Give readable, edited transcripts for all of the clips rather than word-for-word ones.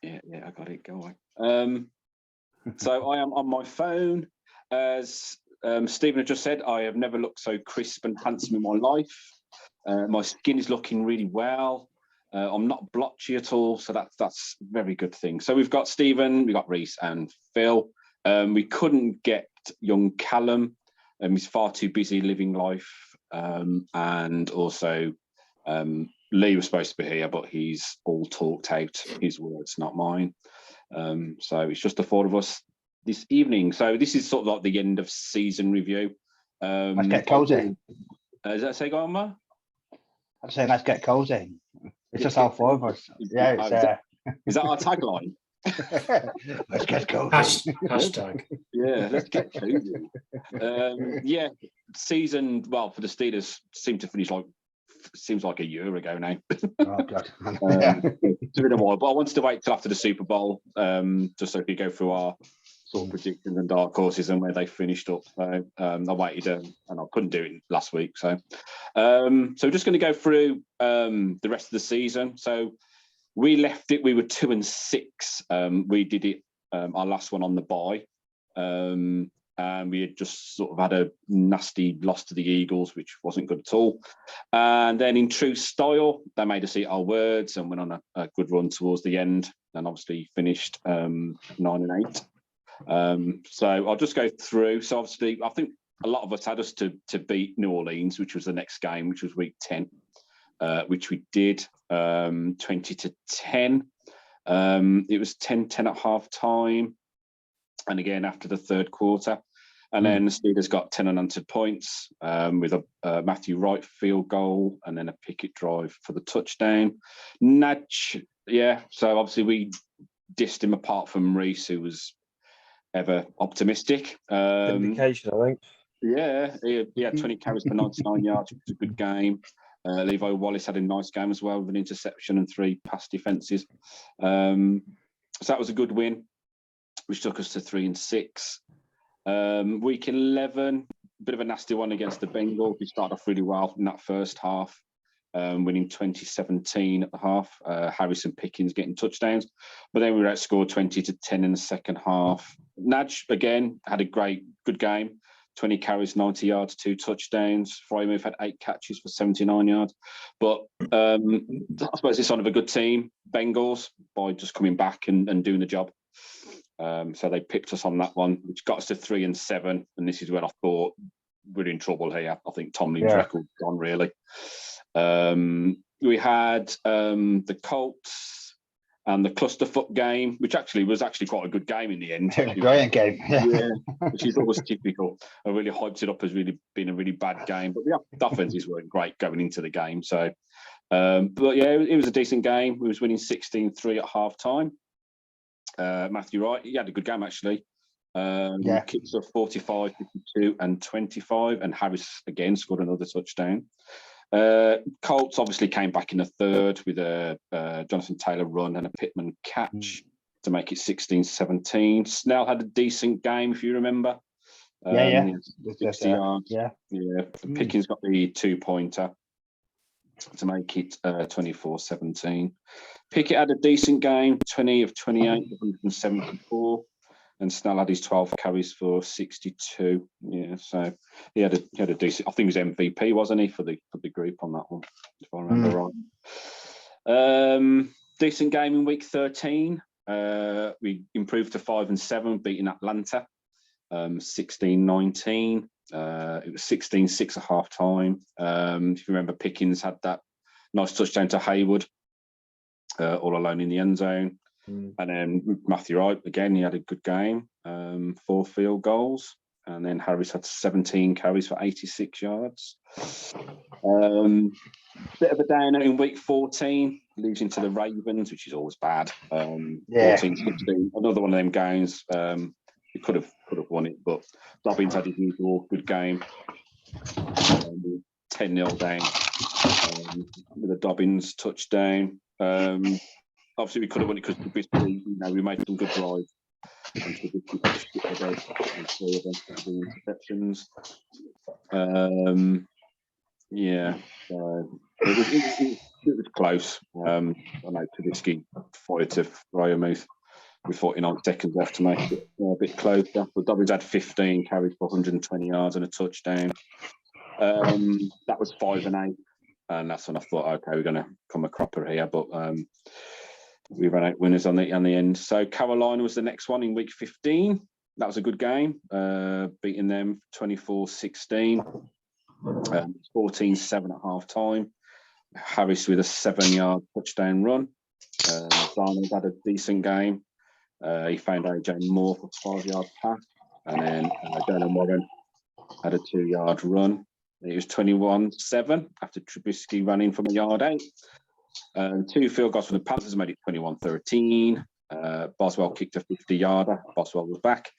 Yeah, I got it. Go on. So I am on my phone. As Stephen had just said, I have never looked so crisp and handsome in my life. My skin is looking really well. I'm not blotchy at all, so that's a very good thing. So we've got Stephen, we've got Rhys and Phil. We couldn't get young Callum. He's far too busy living life. And also Lee was supposed to be here, but he's all talked out, his words, not mine. So it's just the four of us this evening. So this is sort of like the end of season review. Let's get cozy. Does that say go on, Ma? I'm saying let's get cozy. It's just all four of us. Yeah, is that our tagline? Let's get cozy. Hashtag. Yeah, let's get cozy. Yeah, season, well, for the Steelers seemed to finish seems like a year ago now. Oh God. It's been a while, but I wanted to wait till after the Super Bowl, just so we could go through our sort of predictions and dark horses and where they finished up. So I waited, and I couldn't do it last week. So we're just going to go through the rest of the season. So we left it. We were 2-6. We did it our last one on the bye. And we had just sort of had a nasty loss to the Eagles, which wasn't good at all. And then in true style, they made us eat our words and went on a good run towards the end, and obviously finished 9-8. So I'll just go through. So obviously, I think a lot of us had us to beat New Orleans, which was the next game, which was week 10, which we did 20-10. It was 10-10 at half time. And again, after the third quarter. And then the Steelers got 10 unanswered points with a Matthew Wright field goal and then a Pickett drive for the touchdown. Nudge, yeah. So obviously we dissed him apart from Rhys, who was ever optimistic. Vindication, I think. Yeah, he had 20 carries for 99 yards, which was a good game. Levi Wallace had a nice game as well with an interception and 3 pass defenses. So that was a good win, which took us to 3-6. Week 11, a bit of a nasty one against the Bengals. We started off really well in that first half, winning 20-17 at the half. Harrison Pickens getting touchdowns, but then we were outscored 20-10 in the second half. Nudge again had a good game. 20 carries, 90 yards, 2 touchdowns. Frymouth had 8 catches for 79 yards. But I suppose it's sort of a good team, Bengals, by just coming back and doing the job. So they picked us on that one, which got us to 3-7. And this is when I thought we're in trouble here. I think Tomlin's record's gone, really. We had the Colts and the clusterfuck game, which was quite a good game in the end. Brilliant game. Yeah, which is always typical. I really hyped it up as really being a really bad game. But the offenses weren't great going into the game. So, but yeah, it was a decent game. We was winning 16-3 at half time. Matthew Wright, he had a good game actually. Kicks of 45, 52 and 25, and Harris again scored another touchdown. Colts obviously came back in the third with a Jonathan Taylor run and a Pittman catch to make it 16-17. Snell had a decent game, if you remember. 60 yards. Yeah. Pickens got the 2-pointer to make it 24-17. Pickett had a decent game, 20 of 28, 174. And Snell had his 12 carries for 62. Yeah, so he had a decent. I think he was MVP, wasn't he, for the group on that one, if I remember right. Decent game in week 13. We improved to 5-7, beating Atlanta, 16-19. It was 16-6 at half time. If you remember, Pickens had that nice touchdown to Hayward, all alone in the end zone. And then Matthew Wright, again, he had a good game, 4 field goals. And then Harris had 17 carries for 86 yards. Bit of a downer in week 14, losing to the Ravens, which is always bad. 14-16, another one of them games. He could have won it, but Dobbins had his usual good game. 10-0 down with a Dobbins touchdown. Obviously, we could have won it because Trubisky, we made some good drives. And Trubisky had to skip the interceptions. So It was close. I know Trubisky fired to Fryer-Mouth with 49 seconds left to make it a bit closer. But Dobbins had 15 carries for 120 yards and a touchdown. That was 5 and 8. And that's when I thought, okay, we're going to come a cropper here. But we ran out winners on the end. So Carolina was the next one in week 15. That was a good game, beating them 24-16. 14-7 at half time. Harris with a 7-yard touchdown run. Darnold had a decent game. He found AJ Moore for a 5-yard pass. And then Jalen Warren had a 2-yard run. It was 21-7 after Trubisky ran in from a yard out. 2 field goals from the Panthers made it 21-13. Boswell kicked a 50-yarder. Boswell was back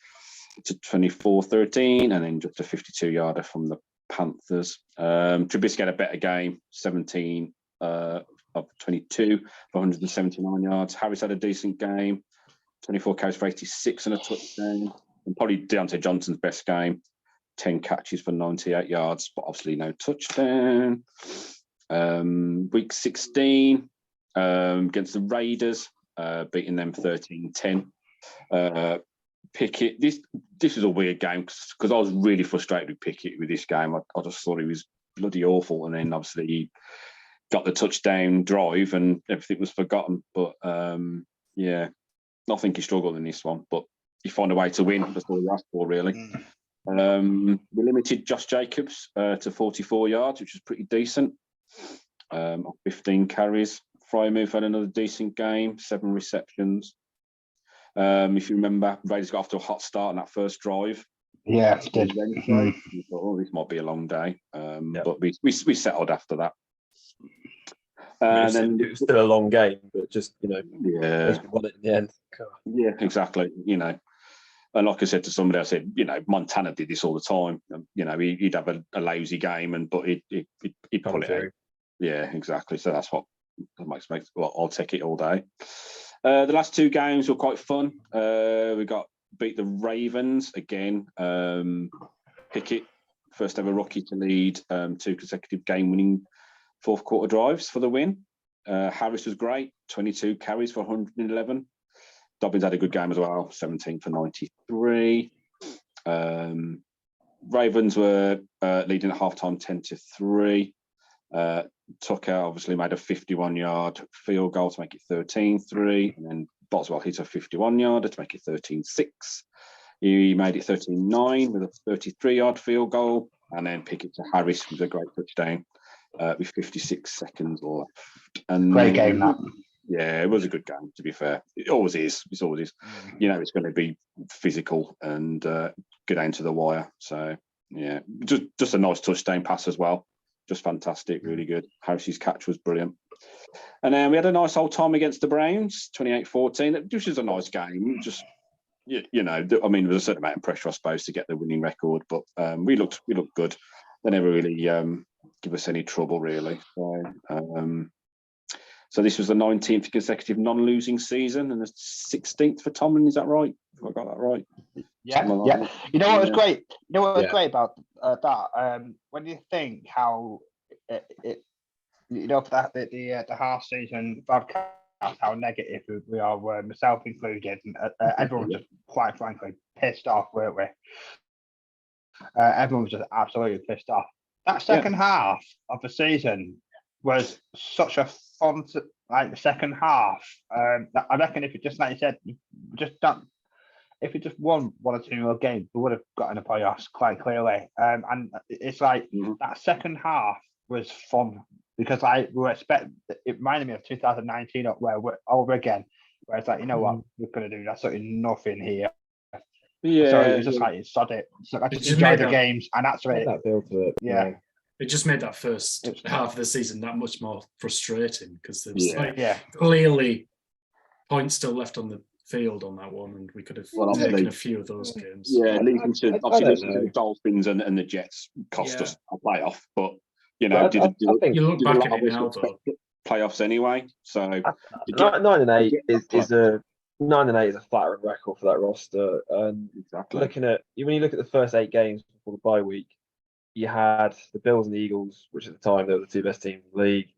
to 24-13, and then just a 52-yarder from the Panthers. Trubisky had a better game, 17 of 22 for 179 yards. Harris had a decent game, 24 carries for 86 and a touchdown. And probably Deontay Johnson's best game, 10 catches for 98 yards, but obviously no touchdown. Week 16 against the Raiders, beating them 13-10. Pickett, this was a weird game because I was really frustrated with Pickett with this game. I just thought he was bloody awful, and then obviously he got the touchdown drive and everything was forgotten. But yeah, I think he struggled in this one, but he found a way to win. That's all he asked for, really. We limited Josh Jacobs to 44 yards, which was pretty decent. 15 carries. Fryer-Mouth had another decent game, 7 receptions. If you remember, Raiders got off to a hot start on that first drive. Yeah, it did. Thought, oh, this might be a long day, but we settled after that. And then it was still a long game, but just we won it in the end. God. Yeah, exactly. And like I said to somebody, I said, Montana did this all the time. He'd have a lazy game, but he'd pull it out. Yeah, exactly. So that's what makes. Well, I'll take it all day. The last 2 games were quite fun. We beat the Ravens again. Pickett, first ever rookie to lead 2 consecutive game-winning fourth quarter drives for the win. Harris was great, 22 carries for 111. Dobbins had a good game as well, 17 for 93. Ravens were leading at halftime 10-3. Tucker obviously made a 51-yard field goal to make it 13-3, and then Boswell hit a 51-yarder to make it 13-6. He made it 13-9 with a 33-yard field goal, and then Pickett to Harris with a great touchdown with 56 seconds left. And great game, that. Yeah, it was a good game, to be fair. It always is. It always is. It's going to be physical and get down to the wire. So, yeah, just a nice touchdown pass as well. Just fantastic, really good. Harris's catch was brilliant. And then we had a nice old time against the Browns, 28-14. This was a nice game. Just, there was a certain amount of pressure, I suppose, to get the winning record, but we looked good. They never really give us any trouble, really. So this was the 19th consecutive non-losing season and the 16th for Tomlin. Is that right? Have I got that right? Yeah. That. You know what was great? You know what was great about that? When you think how the half season broadcast, how negative we are, myself included, everyone was just quite frankly pissed off, weren't we? Everyone was just absolutely pissed off. That second half of the season was such a fun, second half. I reckon if it just, like you said, if it just won 1 or 2 more games, we would have gotten the playoffs quite clearly. And it's like that second half was fun because we were it reminded me of 2019 where we're over again, where it's like, what we're going to do absolutely nothing here. Yeah. So it was just like, sod it. So I just enjoy the games, and that's really that build to it. Yeah. It just made that first half of the season that much more frustrating because there was clearly points still left on the field on that one, and we could have taken a few of those games. Yeah, leading to obviously the Dolphins and the Jets cost us a playoff, but you look back at it now, though. Playoffs anyway. So 9-8 is a 9-8 is a flattering record for that roster. And looking at when you look at the first 8 games before the bye week, you had the Bills and the Eagles, which at the time they were the 2 best teams in the league.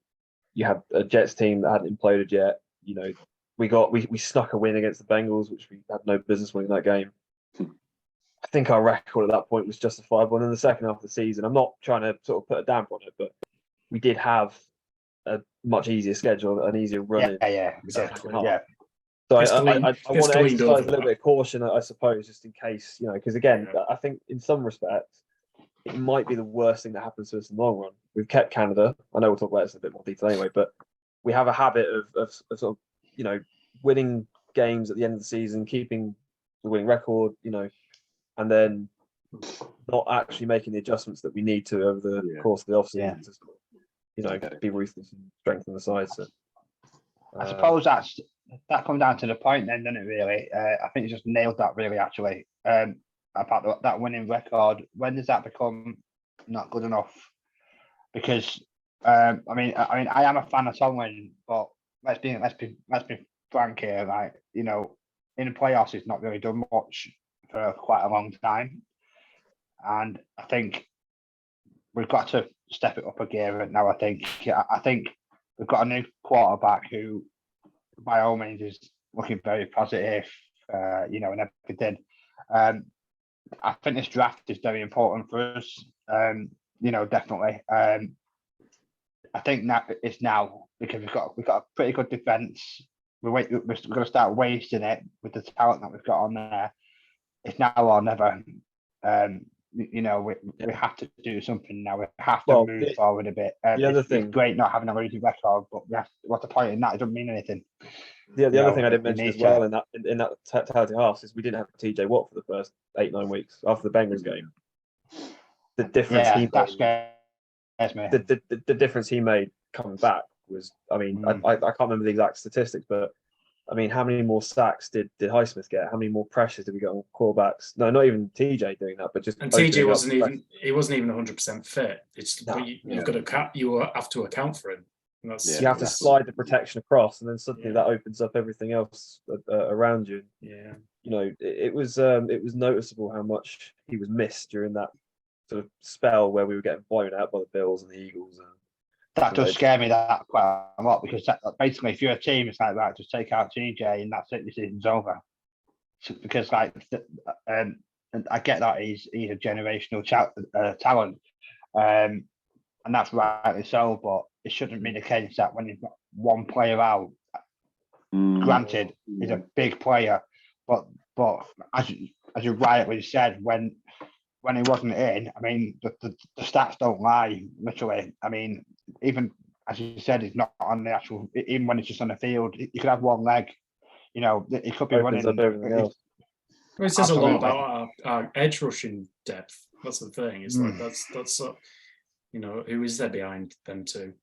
you had a Jets team that hadn't imploded yet. You know, we snuck a win against the Bengals, which we had no business winning that game. I think our record at that point was justifiable. And in the second half of the season, I'm not trying to sort of put a damper on it, but we did have a much easier schedule, an easier run. Yeah, exactly. Yeah. So I want to exercise a little bit of caution, I suppose, just in case, you know, because again, I think in some respects, it might be the worst thing that happens to us in the long run. We've kept Canada. I know we'll talk about this in a bit more detail anyway, but we have a habit of sort of, you know, winning games at the end of the season, keeping the winning record, you know, and then not actually making the adjustments that we need to over the course of the offseason to, you know, be ruthless and strengthen the side. So I suppose that comes down to the point then, doesn't it, really? I think you just nailed that, really, actually. About that winning record, when does that become not good enough? Because I mean, I am a fan of Tomlin, but let's be frank here. Like, you know, in the playoffs, he's not really done much for quite a long time, and I think we've got to step it up a gear now. I think we've got a new quarterback who, by all means, is looking very positive. You know, and everything. I think this draft is very important for us. You know, definitely. I think that it's now, because we've got a pretty good defense. We're going to start wasting it with the talent that we've got on there. It's now or never. You know, we have to do something now. We have to move forward a bit. The other thing, it's great not having a losing record, but what's the point in that? It doesn't mean anything. The other thing I didn't mention as well in that totality half is we didn't have TJ Watt for the first 8-9 weeks after the Bengals game. The difference that scares me. The difference he made coming back was, I mean, I can't remember the exact statistics, but I mean, how many more sacks did Highsmith get? How many more pressures did we get on quarterbacks? No, not even TJ doing that, but just. And TJ wasn't even 100% fit. It's you have to account for him. You have to slide the protection across, and then suddenly that opens up everything else around you. Yeah, you know, it was noticeable how much he was missed during that sort of spell where we were getting blown out by the Bills and the Eagles. And that does scare me that quite a lot, because basically, if you're a team, it's like that. Just take out TJ, and that's it. The season's over. Because and I get that he's a generational talent, and that's rightly so. But it shouldn't be the case that when you've got one player out, granted, he's a big player, but as you rightly said, when he wasn't in, I mean, the stats don't lie, literally. I mean, even as you said, he's not on the actual. Even when it's just on the field, he could have one leg. You know, he could be running. Well, it says a lot about our edge rushing depth. That's the thing. It's like that's you know, who is there behind them two?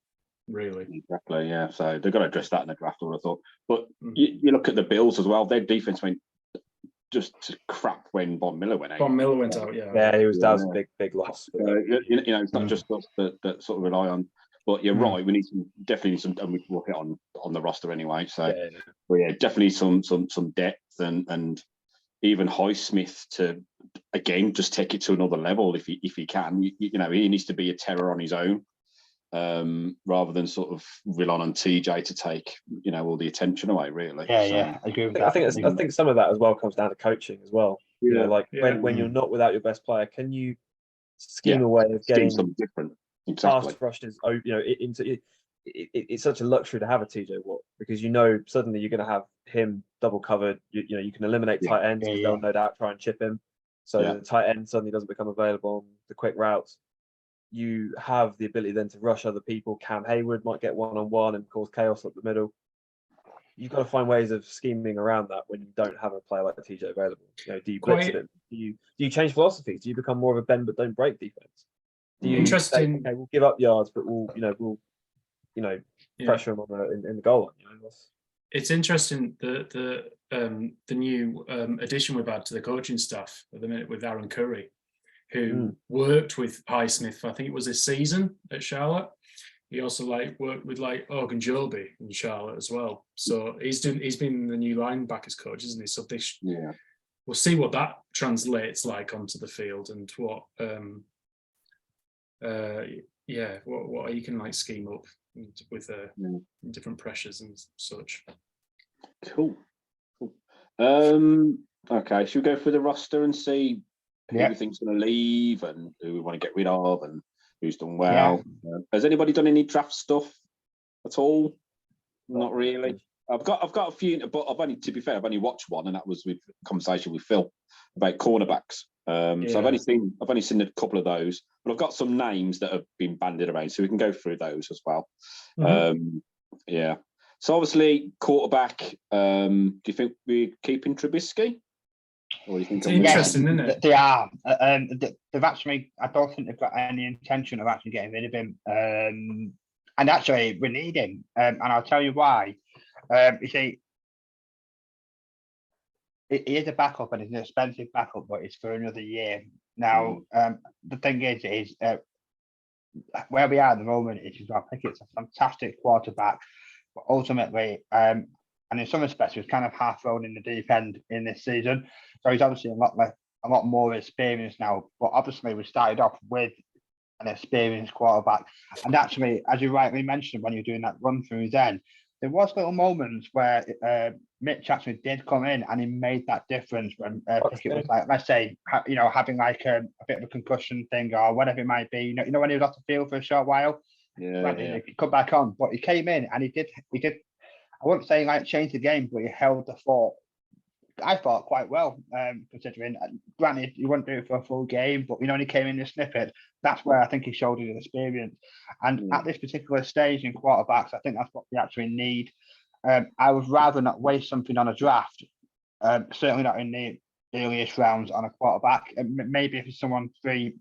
Really, exactly. Yeah, so they've got to address that in the draft. I would have thought, but you look at the Bills as well. Their defense went just crap when Von Miller went out. Von Miller went out. Yeah, that was a big loss. You know, it's not just us that sort of rely on. But you're right. We need definitely some, and we can work it on the roster anyway. So, but definitely some depth and even Highsmith to again just take it to another level if he can. You know, he needs to be a terror on his own. Rather than sort of relying on TJ to take, you know, all the attention away, really. I agree with that. I think some of that as well comes down to coaching as well. You know, like when you're not without your best player, can you scheme a way of getting something different? Exactly. Pass rushes, you know, it's such a luxury to have a TJ Watt, because you know suddenly you're going to have him double covered. You know, you can eliminate tight ends because they'll no doubt try and chip him. So the tight end suddenly doesn't become available on the quick routes. You have the ability then to rush other people. Cam Hayward might get one-on-one and cause chaos up the middle. You've got to find ways of scheming around that when you don't have a player like the TJ available. You know, do you blitz it? Do you change philosophies? Do you become more of a bend but don't break defense? Do you say, okay, we'll give up yards, but we'll pressure them on in the goal line? You know, it's interesting the new addition we've had to the coaching staff at the minute with Aaron Curry, who worked with Highsmith, I think it was this season at Charlotte. He also worked with Ogun Joby in Charlotte as well. So he's been the new linebackers coach, isn't he? So we'll see what that translates like onto the field and what what you can scheme up with different pressures and such. Cool. Okay, should we go through the roster and see who we think's going to leave and who we want to get rid of and who's done well? Has anybody done any draft stuff at all? Not really. I've got a few, but to be fair, I've only watched one, and that was with conversation with Phil about cornerbacks. So I've only seen a couple of those, but I've got some names that have been bandied around, so we can go through those as well. So obviously, quarterback. Do you think we're keeping Trubisky? Or do you think it's interesting, isn't it? They are. They've actually. I don't think they've got any intention of actually getting rid of him. And actually, we need him, and I'll tell you why. You see, he is a backup, and it's an expensive backup, but it's for another year. Now, the thing is where we are at the moment is I think it's a fantastic quarterback, but ultimately, and in some respects, he was kind of half thrown in the deep end in this season. So he's obviously a lot more experienced now. But obviously, we started off with an experienced quarterback, and actually, as you rightly mentioned when you're doing that run through then, there was little moments where Mitch actually did come in and he made that difference when Pickett was like, let's say, having like a bit of a concussion thing or whatever it might be. You know when he was off the field for a short while. He come back on, but he came in and he did. I wouldn't say like change the game, but he held the fort. I thought quite well, considering. Granted, he wouldn't do it for a full game, but when he came in the snippet, that's where I think he showed his experience. And at this particular stage in quarterbacks, I think that's what we actually need. I would rather not waste something on a draft, certainly not in the earliest rounds on a quarterback. Maybe if it's someone 3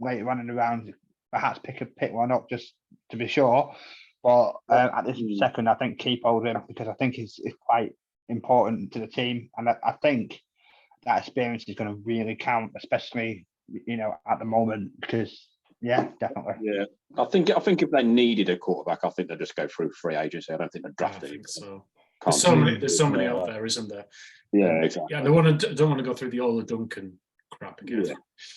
later on in the rounds, perhaps pick one up just to be sure. But at this second, I think keep hold of him because I think it's quite important to the team, and I think that experience is going to really count, especially at the moment. Because definitely. I think if they needed a quarterback, I think they'd just go through free agency. I don't think they'd draft it. So there's so many out there, isn't there? Yeah, exactly. Yeah, don't want to go through the Ola Duncan crap again.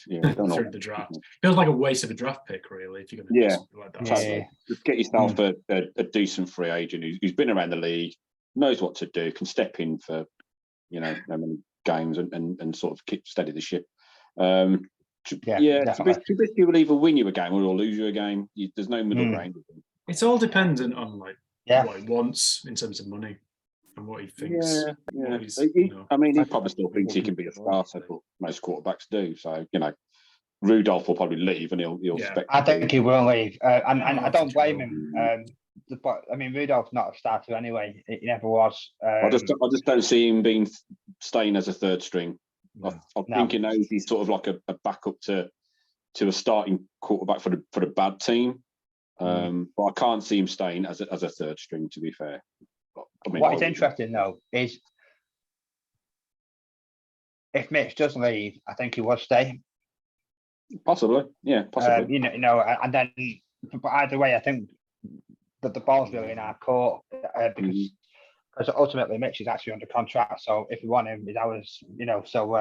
Through the draft. Feels like a waste of a draft pick, really, if you're going to do something like that. Just get yourself a decent free agent who's been around the league, knows what to do, can step in for how many games and sort of keep steady the ship. Trubisky will either win you a game or he'll lose you a game. There's no middle ground. It's all dependent on what he wants in terms of money and what he thinks. I mean, he probably still thinks he can be a starter, but most quarterbacks do. So Rudolph will probably leave, and he'll expect. I think he will leave, and I don't blame him. But I mean, Rudolph's not a starter anyway. He never was. I just don't see him staying as a third string. I think he knows he's sort of like a backup to a starting quarterback for the bad team. But I can't see him staying as a third string. To be fair, what is interesting though is if Mitch does leave, I think he will stay. Possibly. And then, but either way, I think that the ball's really in our court because ultimately Mitch is actually under contract. So if we want him, he's ours. So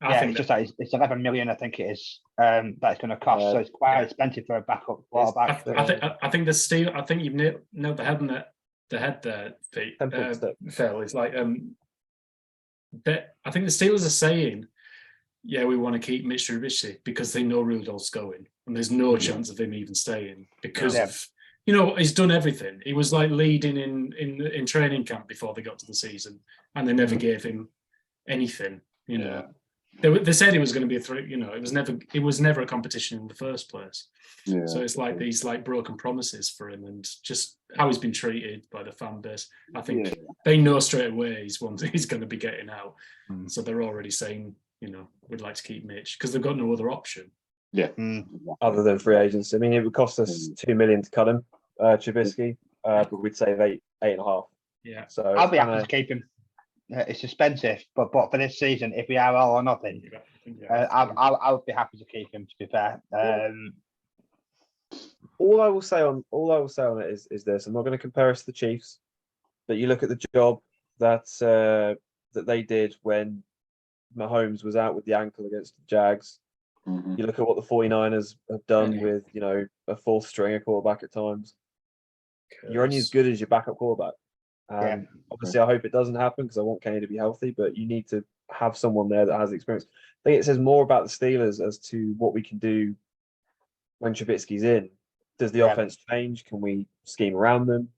it's just that it's 11 million. I think it is that it's going to cost. So it's quite expensive for a backup quarterback. I think the Steel. I think you've nailed the head there, Phil. It's like I think the Steelers are saying, we want to keep Mitch Trubisky because they know Rudolph's going, and there's no chance of him even staying because of he's done everything. He was like leading in training camp before they got to the season, and they never gave him anything. They said it was going to be a three. It was never a competition in the first place. So it's like these broken promises for him, and just how he's been treated by the fan base. I think they know straight away he's going to be getting out. So they're already saying, we'd like to keep Mitch because they've got no other option. Other than free agency. I mean, it would cost us $2 million to cut him, Trubisky, but we'd save 8.5. Yeah. So I'll be happy to keep him. It's expensive, but for this season, if we are all or nothing, I would be happy to keep him. To be fair, all I will say on it is this: I'm not going to compare us to the Chiefs, but you look at the job that they did when Mahomes was out with the ankle against the Jags. You look at what the 49ers have done with a fourth stringer quarterback at times. you're only as good as your backup quarterback. And obviously, I hope it doesn't happen because I want Kane to be healthy. But you need to have someone there that has experience. I think it says more about the Steelers as to what we can do when Trubisky's in. Does the offense change? Can we scheme around them?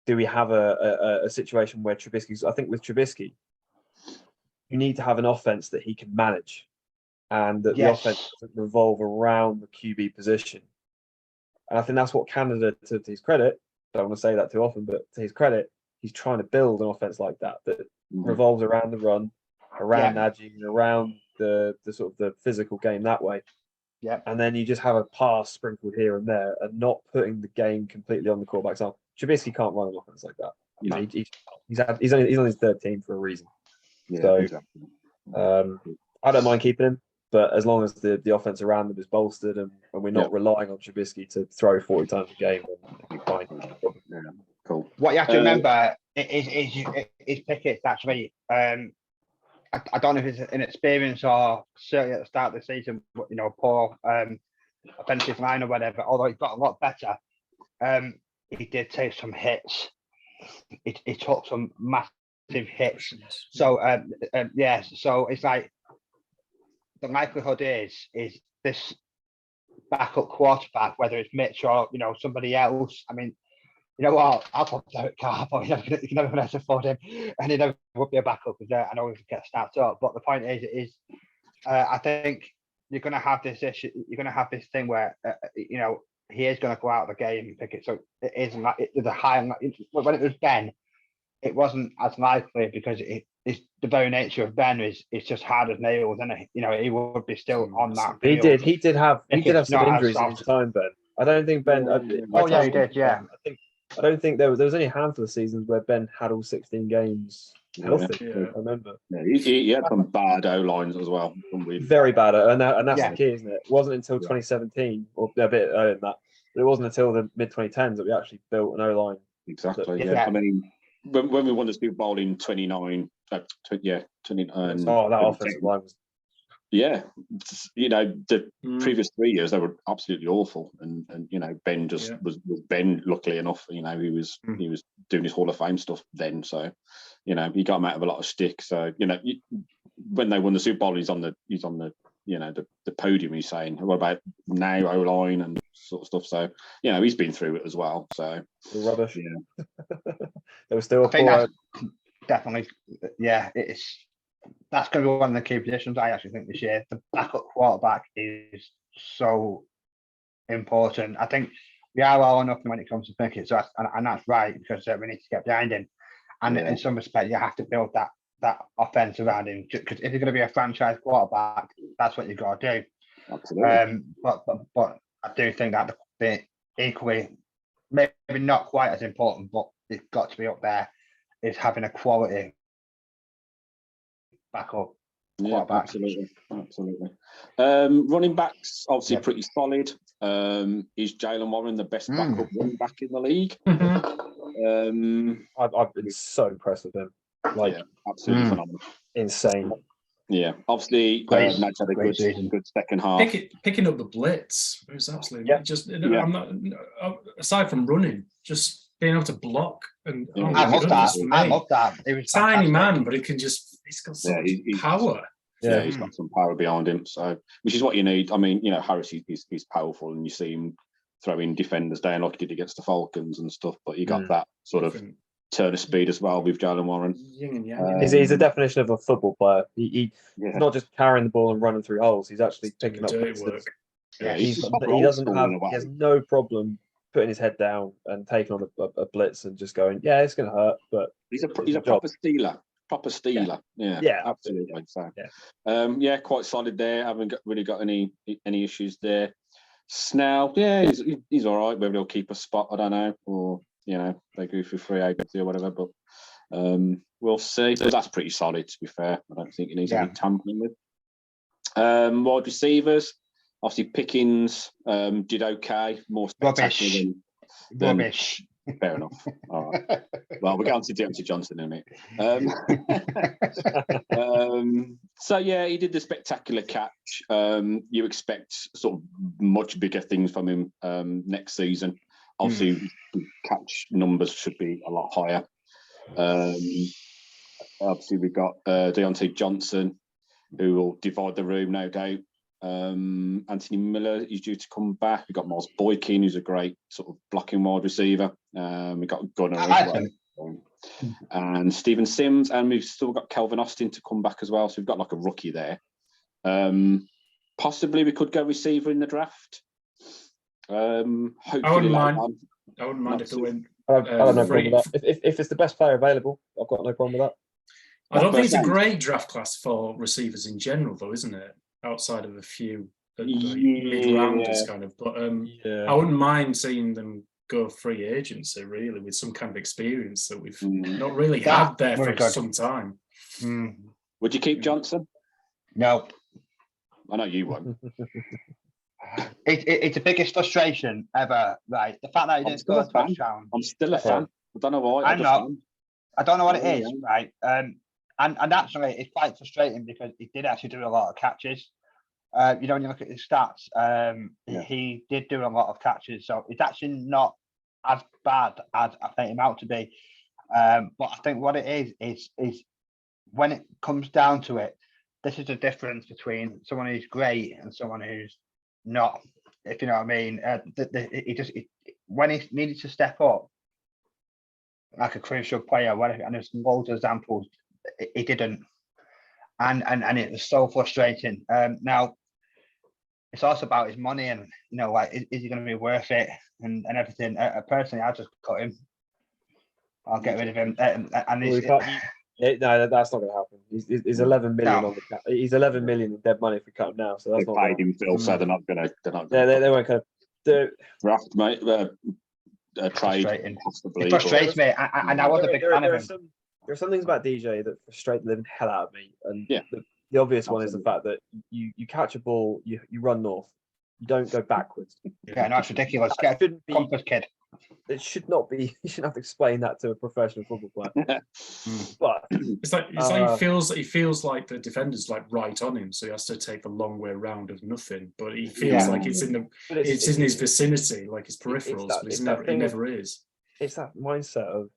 Do we have a situation where Trubisky's? I think with Trubisky, you need to have an offense that he can manage, and that the offense doesn't revolve around the QB position. And I think that's what Canada, to his credit, don't want to say that too often, but to his credit, he's trying to build an offense like that revolves around the run, around Najee, around the sort of the physical game that way. Yeah. And then you just have a pass sprinkled here and there, and not putting the game completely on the quarterback's arm. Trubisky can't run an offense like that. You know, he's on his third team for a reason. Yeah, so exactly. I don't mind keeping him, but as long as the offense around them is bolstered and we're not relying on Trubisky to throw 40 times a game, then it'll be fine. Yeah, cool. What you have to remember is Pickett's actually. I don't know if it's inexperience or certainly at the start of the season, you know, poor offensive line or whatever. Although he got a lot better, he did take some hits. He took some massive hits. So so it's like the likelihood is this backup quarterback, whether it's Mitch or somebody else. I mean, you know what? I'll put Derek Carr, but you're never going to afford him, and he never would be a backup because I know he gets snapped up. But the point is, I think you're going to have this issue. You're going to have this thing where he is going to go out of the game and pick it. So it isn't like it's a high. When it was Ben, it wasn't as likely because it's the very nature of Ben is just hard as nails, and he would be still on that. He did have some injuries in his time, Ben. I don't think Ben. He did. Yeah. I don't think there was only a handful of seasons where Ben had all 16 games healthy. I remember. Yeah, he had some bad O lines as well. Very bad, and that's the key, isn't it? It wasn't until 2017, or a bit earlier than that, but it wasn't until the mid 2010s that we actually built an O line. Exactly. I mean, when we won the Super Bowl in 29. That offensive line was. Yeah, the previous 3 years they were absolutely awful, and Ben was Ben. Luckily enough, he was doing his Hall of Fame stuff then, so he got him out of a lot of stick. So when they won the Super Bowl, he's on the the podium. He's saying, "What about now O line and sort of stuff?" So he's been through it as well. So rubbish. Yeah, there was still definitely. Yeah, that's going to be one of the key positions, I actually think, this year. The backup quarterback is so important. I think we are all enough when it comes to Pickett, so and that's right, because we need to get behind him. And in some respect, you have to build that offense around him, because if you're going to be a franchise quarterback, that's what you've got to do. Absolutely. But I do think that the equally, maybe not quite as important, but it's got to be up there, is having a quality backup. Yeah, absolutely. Running backs, obviously pretty solid. Is Jalen Warren the best backup running back in the league? I've been so impressed with him. Absolutely phenomenal. Insane. Yeah, obviously, Nats had a good second half. Picking up the blitz, it was absolutely I'm not. Aside from running, just being able to block and I love that. It was tiny man, but he's got so much power. Yeah, he's got some power behind him. So, which is what you need. I mean, Harris he's powerful, and you see him throwing defenders down like he did against the Falcons and stuff. But you got that sort of turn of speed as well with Jalen Warren. He's a definition of a football player. He's not just carrying the ball and running through holes. He's actually picking up work. Yeah, he has no problem putting his head down and taking on a blitz and just going, it's going to hurt, but he's a proper stealer. Yeah, absolutely. So, quite solid there. Haven't really got any issues there. Snell, he's all right. Whether he'll keep a spot, I don't know, or they go through free agency or whatever. But we'll see. So that's pretty solid, to be fair. I don't think it needs any tampering with. Wide receivers, obviously Pickens did okay, more spectacular than rubbish. Fair enough. All right. Well, we're going to Deontay Johnson in a minute. So he did the spectacular catch. You expect sort of much bigger things from him next season. Obviously, catch numbers should be a lot higher. Obviously, we've got Deontay Johnson, who will divide the room, no doubt. Anthony Miller is due to come back. We've got Miles Boykin, who's a great sort of blocking wide receiver. We've got Gunnar as well. And Stephen Sims, and we've still got Kelvin Austin to come back as well. So we've got like a rookie there. Possibly we could go receiver in the draft. Hopefully I wouldn't mind if they went. I have no problem with that. If it's the best player available, I've got no problem with that. I don't think it's a great draft class for receivers in general, though, isn't it? Outside of a few mid-rounders, kind of. But I wouldn't mind seeing them go free agency, really, with some kind of experience that we've not really had there for some time. Would you keep Johnson? No. I know you won't. It's the biggest frustration ever, right? The fact that he didn't go a touchdown. I'm still a fan. I don't know why. I'm not. I don't know what it is, right? And actually, it's quite frustrating because he did actually do a lot of catches. When you look at his stats, he did do a lot of catches, so it's actually not as bad as I think him out to be. But I think what it is when it comes down to it, this is the difference between someone who's great and someone who's not, if you know what I mean. When he needed to step up like a crucial player, and there's loads of examples, he didn't, and it was so frustrating. Now it's also about his money, and is he going to be worth it, and everything. Personally, I just cut him. I'll get rid of him, no, that's not going to happen. He's 11 million on the cap. He's 11 million in dead money if we cut him now. So that's not paid him, Phil. So they're not going to. They won't cut him. Draft, mate. Trade. It frustrates me, and I was a big fan of him. There are some things about DJ that frustrate the living hell out of me, and the obvious one is the fact that you catch a ball, you run north, you don't go backwards. Yeah, no, it's ridiculous. Get a compass kid. It should not be. You shouldn't have to explain that to a professional football player. But it's like he feels like the defender's like right on him, so he has to take the long way around of nothing. But he feels like it's in his vicinity, like his peripherals, but he never is. It's that mindset of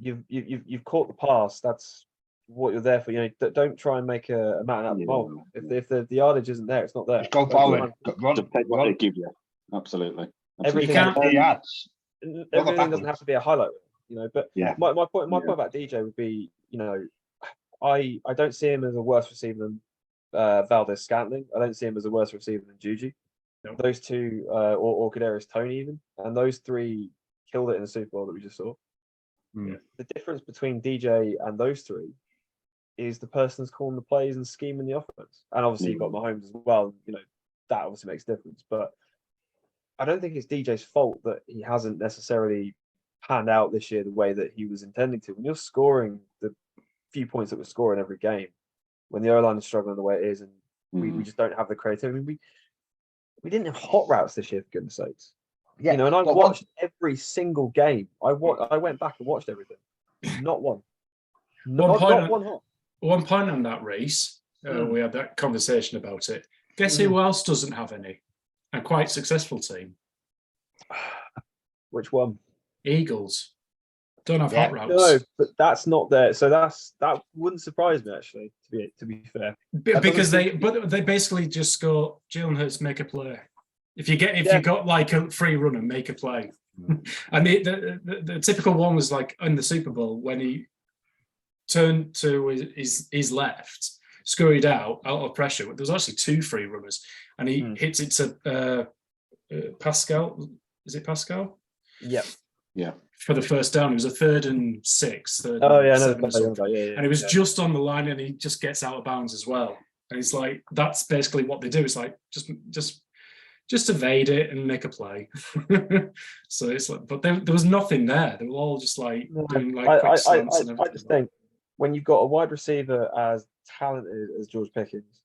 you've caught the pass. That's what you're there for. Don't try and make a mountain out of the mole. If the yardage isn't there, it's not there. Just go forward. Just take what they give you. Absolutely. Everything doesn't have to be a highlight, But my point about DJ would be, I don't see him as a worse receiver than Valdez-Scantling. I don't see him as a worse receiver than Juju. No. Those two, or Kadarius Toney even, and those three killed it in the Super Bowl that we just saw. The difference between DJ and those three is the person's calling the plays and scheming the offense. And obviously you've got Mahomes as well. That obviously makes a difference, but I don't think it's DJ's fault that he hasn't necessarily panned out this year the way that he was intending to. When you're scoring the few points that we're scoring every game, when the O-line is struggling the way it is, and we just don't have the creativity. We didn't have hot routes this year, for goodness sakes. Yeah, and I watched every single game. I went back and watched everything. Not one. Not one hot. One point on that, Rhys. We had that conversation about it. Guess who else doesn't have any? A quite successful team. Which one? Eagles. Don't have hot routes. No, but that's not there. So that wouldn't surprise me, actually. To be fair, because they basically just go, Jalen Hurts, make a play. If you got like a free runner, make a play. And the typical one was like in the Super Bowl when he turned to his left, scurried out of pressure. There was actually two free runners, and he hits it to Pascal. Is it Pascal? Yep. Yeah. For the first down, it was a 3rd and 6. And it was just on the line, and he just gets out of bounds as well. And it's like that's basically what they do. It's like just evade it and make a play. So it's like, but there was nothing there. They were all just like doing like quick slants and everything. I just think when you've got a wide receiver as talented as George Pickens,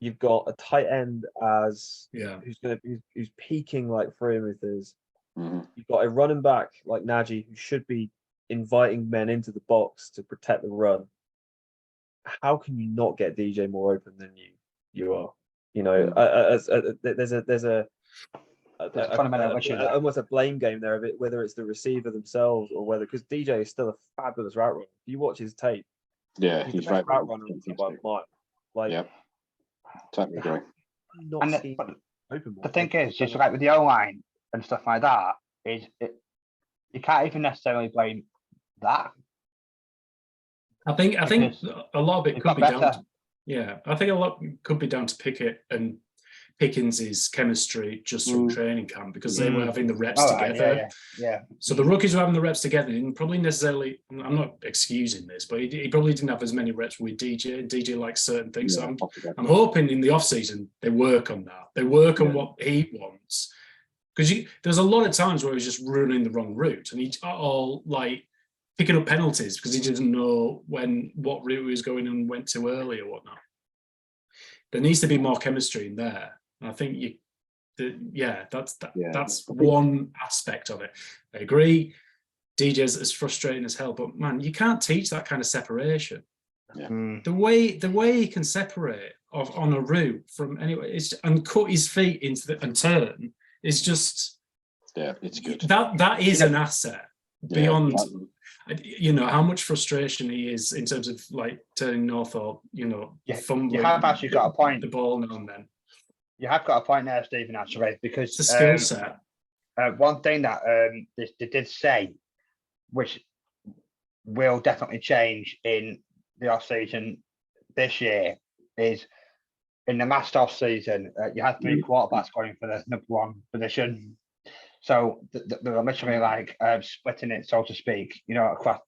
you've got a tight end who's peaking like Freiermuth is. You've got a running back like Najee who should be inviting men into the box to protect the run. How can you not get DJ more open than you are? There's almost a blame game there of it, whether it's the receiver themselves or whether, because DJ is still a fabulous route runner. If you watch his tape, he's the best route runner by a mile. Like, yeah, totally agree. The thing is, just like with the O-line and stuff like that, you can't even necessarily blame that. I think a lot of it could be down to, I think a lot could be down to Pickett and Pickens' chemistry just from training camp, because they were having the reps together. Yeah. So the rookies were having the reps together, and probably necessarily, I'm not excusing this, but he probably didn't have as many reps with DJ. DJ likes certain things. So I'm hoping in the off season they work on that. They work on what he wants, because there's a lot of times where he was just running the wrong route, and he's all like picking up penalties because he didn't know what route he was going and went too early or whatnot. There needs to be more chemistry in there. I think that's one aspect of it. I agree. DJ's as frustrating as hell, but man, you can't teach that kind of separation. Yeah. The way he can separate on a route from anywhere and cut his feet and turn is just it's good. That is an asset beyond how much frustration he is in terms of like turning north or fumbling. You have actually got a point. The ball now and then. You have got a point there, Stephen, actually, because it's a skill set. One thing that they did say, which will definitely change in the off season this year, is in the last off season you had 3 quarterbacks going for the number 1 position. So they're literally like splitting it, so to speak. Across.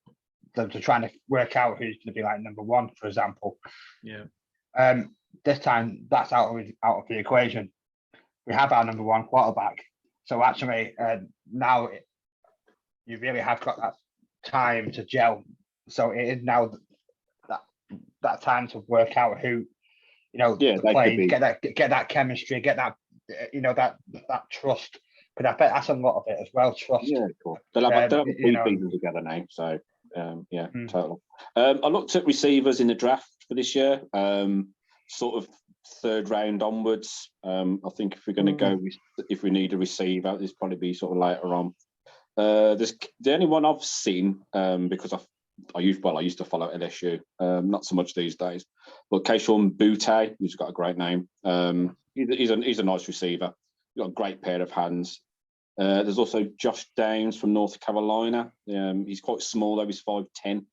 They're trying to work out who's going to be like number 1, for example. Yeah. This time that's out of the equation. We have our number 1 quarterback. So actually, now you really have got that time to gel. So it is now that time to work out who, the play, get that chemistry, get that, that trust. Because I bet that's a lot of it as well. Trust. Yeah, cool. They'll have people together now. So totally. I looked at receivers in the draft for this year. Sort of 3rd round onwards. I think if we're going to go, if we need a receiver, there's probably be sort of later on. There's the only one I've seen because I used to follow LSU, not so much these days. But Keishon Butte, who's got a great name. He's a nice receiver. He's got a great pair of hands. There's also Josh Downs from North Carolina. He's quite small though. He's 5'10".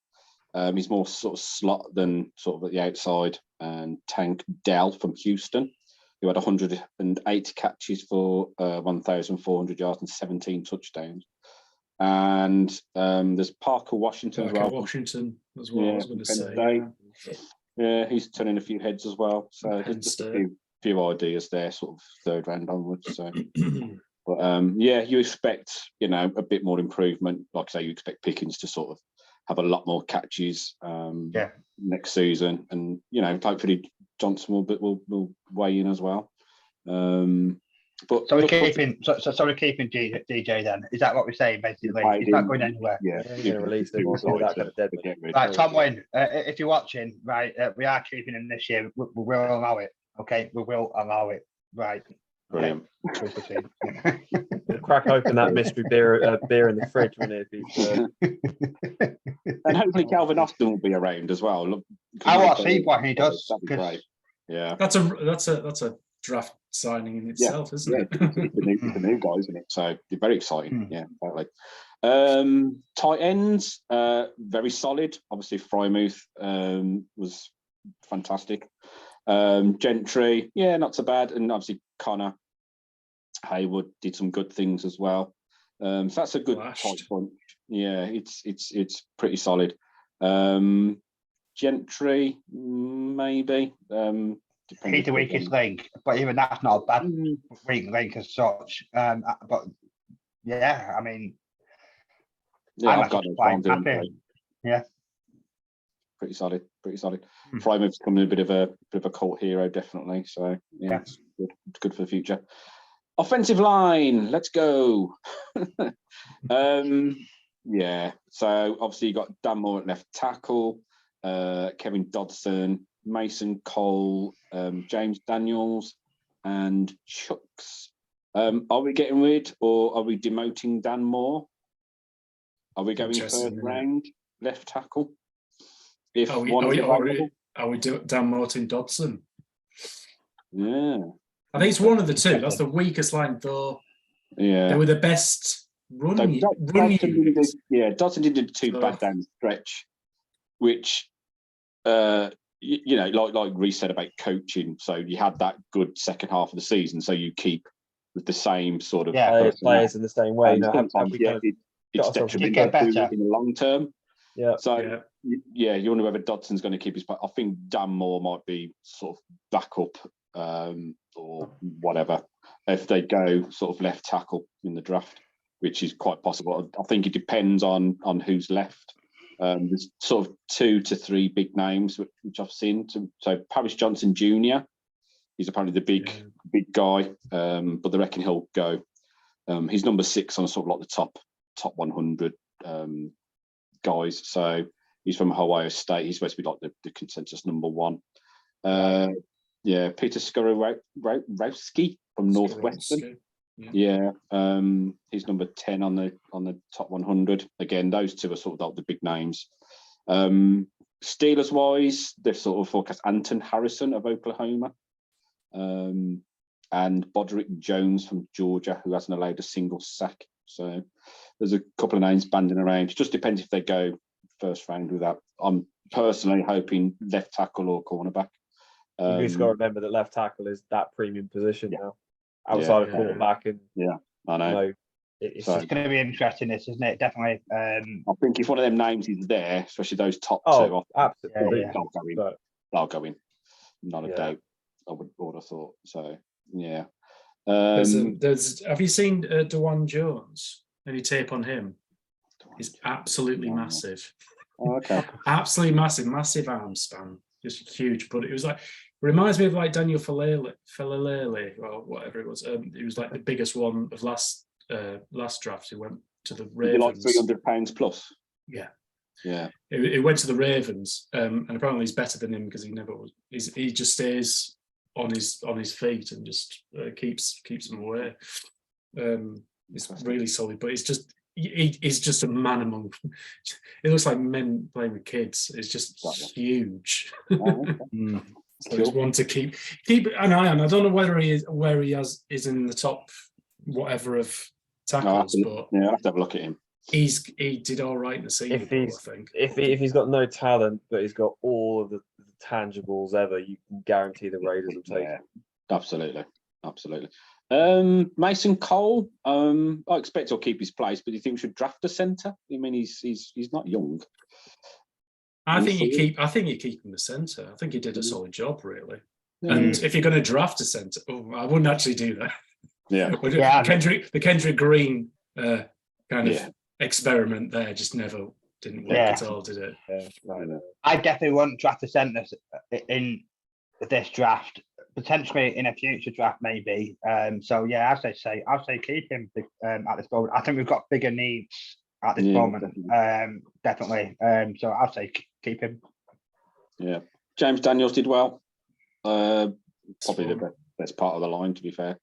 He's more sort of slot than sort of at the outside. And Tank Dell from Houston, who had 108 catches for 1,400 yards and 17 touchdowns. And there's Parker Washington as well. Washington as well. I was going to say. Yeah, he's turning a few heads as well. So there's just a few ideas there, sort of 3rd round onwards. So, but you expect a bit more improvement. Like I say, you expect Pickens to sort of have a lot more catches next season, and hopefully Johnson will weigh in as well. But so we're keeping DJ then. Is that what we're saying basically? He's not going anywhere. Yeah, he's released him or that kind of dead. Right, Tom Wynn, if you're watching, right, we are keeping him this year. We will allow it. Okay, we will allow it. Right. Brilliant. We'll crack open that mystery beer in the fridge when it be. And hopefully Calvin Austin will be around as well. I want to see what he does. That'd be great. Yeah, that's a draft signing in itself, isn't it? It's the new guy, isn't it? So they're very exciting. Yeah, totally. Tight ends, very solid. Obviously, Frymouth was fantastic. Gentry, not so bad, and obviously Connor Haywood did some good things as well. So that's a good tight bunch. Yeah, it's pretty solid. Gentry, maybe. He's the weakest link, but even that's not a bad weak link as such. But yeah, I mean, I've got happy. Yeah. Pretty solid. Frymouth's becoming a bit of a cult hero, definitely. So it's good. It's good for the future. Offensive line, let's go. So obviously you got Dan Moore at left tackle, Kevin Dodson, Mason Cole, James Daniels, and Chucks Are we getting rid or are we demoting Dan Moore? Are we going Interesting, third isn't it? round left tackle? If Are we demoting Dodson? Yeah. I think it's one of the two. That's the weakest line, though. Yeah. They were the best run units. Dodson did a two So- bad down the stretch, which, like Rhys said about coaching. So you had that good second half of the season. So you keep with the same sort of players in the same way. And Have sometimes, we kind of it's got ourselves a detrimental bit better in the long term. Yeah. So you wonder whether Dodson's going to keep his. I think Dan Moore might be sort of backup or whatever if they go sort of left tackle in the draft, which is quite possible. I think it depends on who's left. There's sort of 2 to 3 big names which I've seen. So Paris Johnson Jr. He's apparently the big guy, but they reckon he'll go. He's number 6 on sort of like the top 100 guys. So he's from Ohio State. He's supposed to be like the consensus number 1. Peter Skorowski from Northwestern. Yeah, he's number 10 on the top 100. Again, those two are sort of like the big names. Steelers wise, they've sort of forecast Anton Harrison of Oklahoma, and Bodrick Jones from Georgia, who hasn't allowed a single sack. So there's a couple of names banding around. It just depends if they go first round with that. I'm personally hoping left tackle or cornerback. You've just got to remember that left tackle is that premium position now, outside of quarterback. And I know. It's going to be interesting, this, isn't it? Definitely. I think if one of them names is there, especially those top two, absolutely, they'll go in. Not a doubt. I would have thought. So yeah. There's. Have you seen Dewan Jones? Any tape on him? He's absolutely massive. Oh, okay. Absolutely massive arm span, just huge. But it was like reminds me of like Daniel Falalele or whatever it was. He was like the biggest one of last draft. He went to the Ravens. Like £300 plus. Yeah. Yeah. It went to the Ravens, and apparently he's better than him because he never was. He just stays on his feet and just keeps them away. It's really solid, but it's just he's just a man among. It looks like men playing with kids. It's just huge. So he's one to keep an eye on. I don't know whether he is in the top whatever of tackles, but I'll have to have a look at him. He did all right in the season. I think if he's got no talent, but he's got all of the tangibles ever, you can guarantee the Raiders will take him. Absolutely. Mason Cole, I expect he'll keep his place, but do you think we should draft a centre? I mean, he's not young. I think you keep him the centre. I think he did a solid job, really. And if you're going to draft a centre, I wouldn't actually do that. Yeah. The Kendrick Green kind of experiment there just never didn't work at all, did it? Yeah, I definitely wouldn't draft a centre in this draft. Potentially in a future draft, maybe. I'd say keep him at this moment. I think we've got bigger needs at this moment. Definitely. So I'll say keep him. Yeah. James Daniels did well. Probably the best part of the line, to be fair.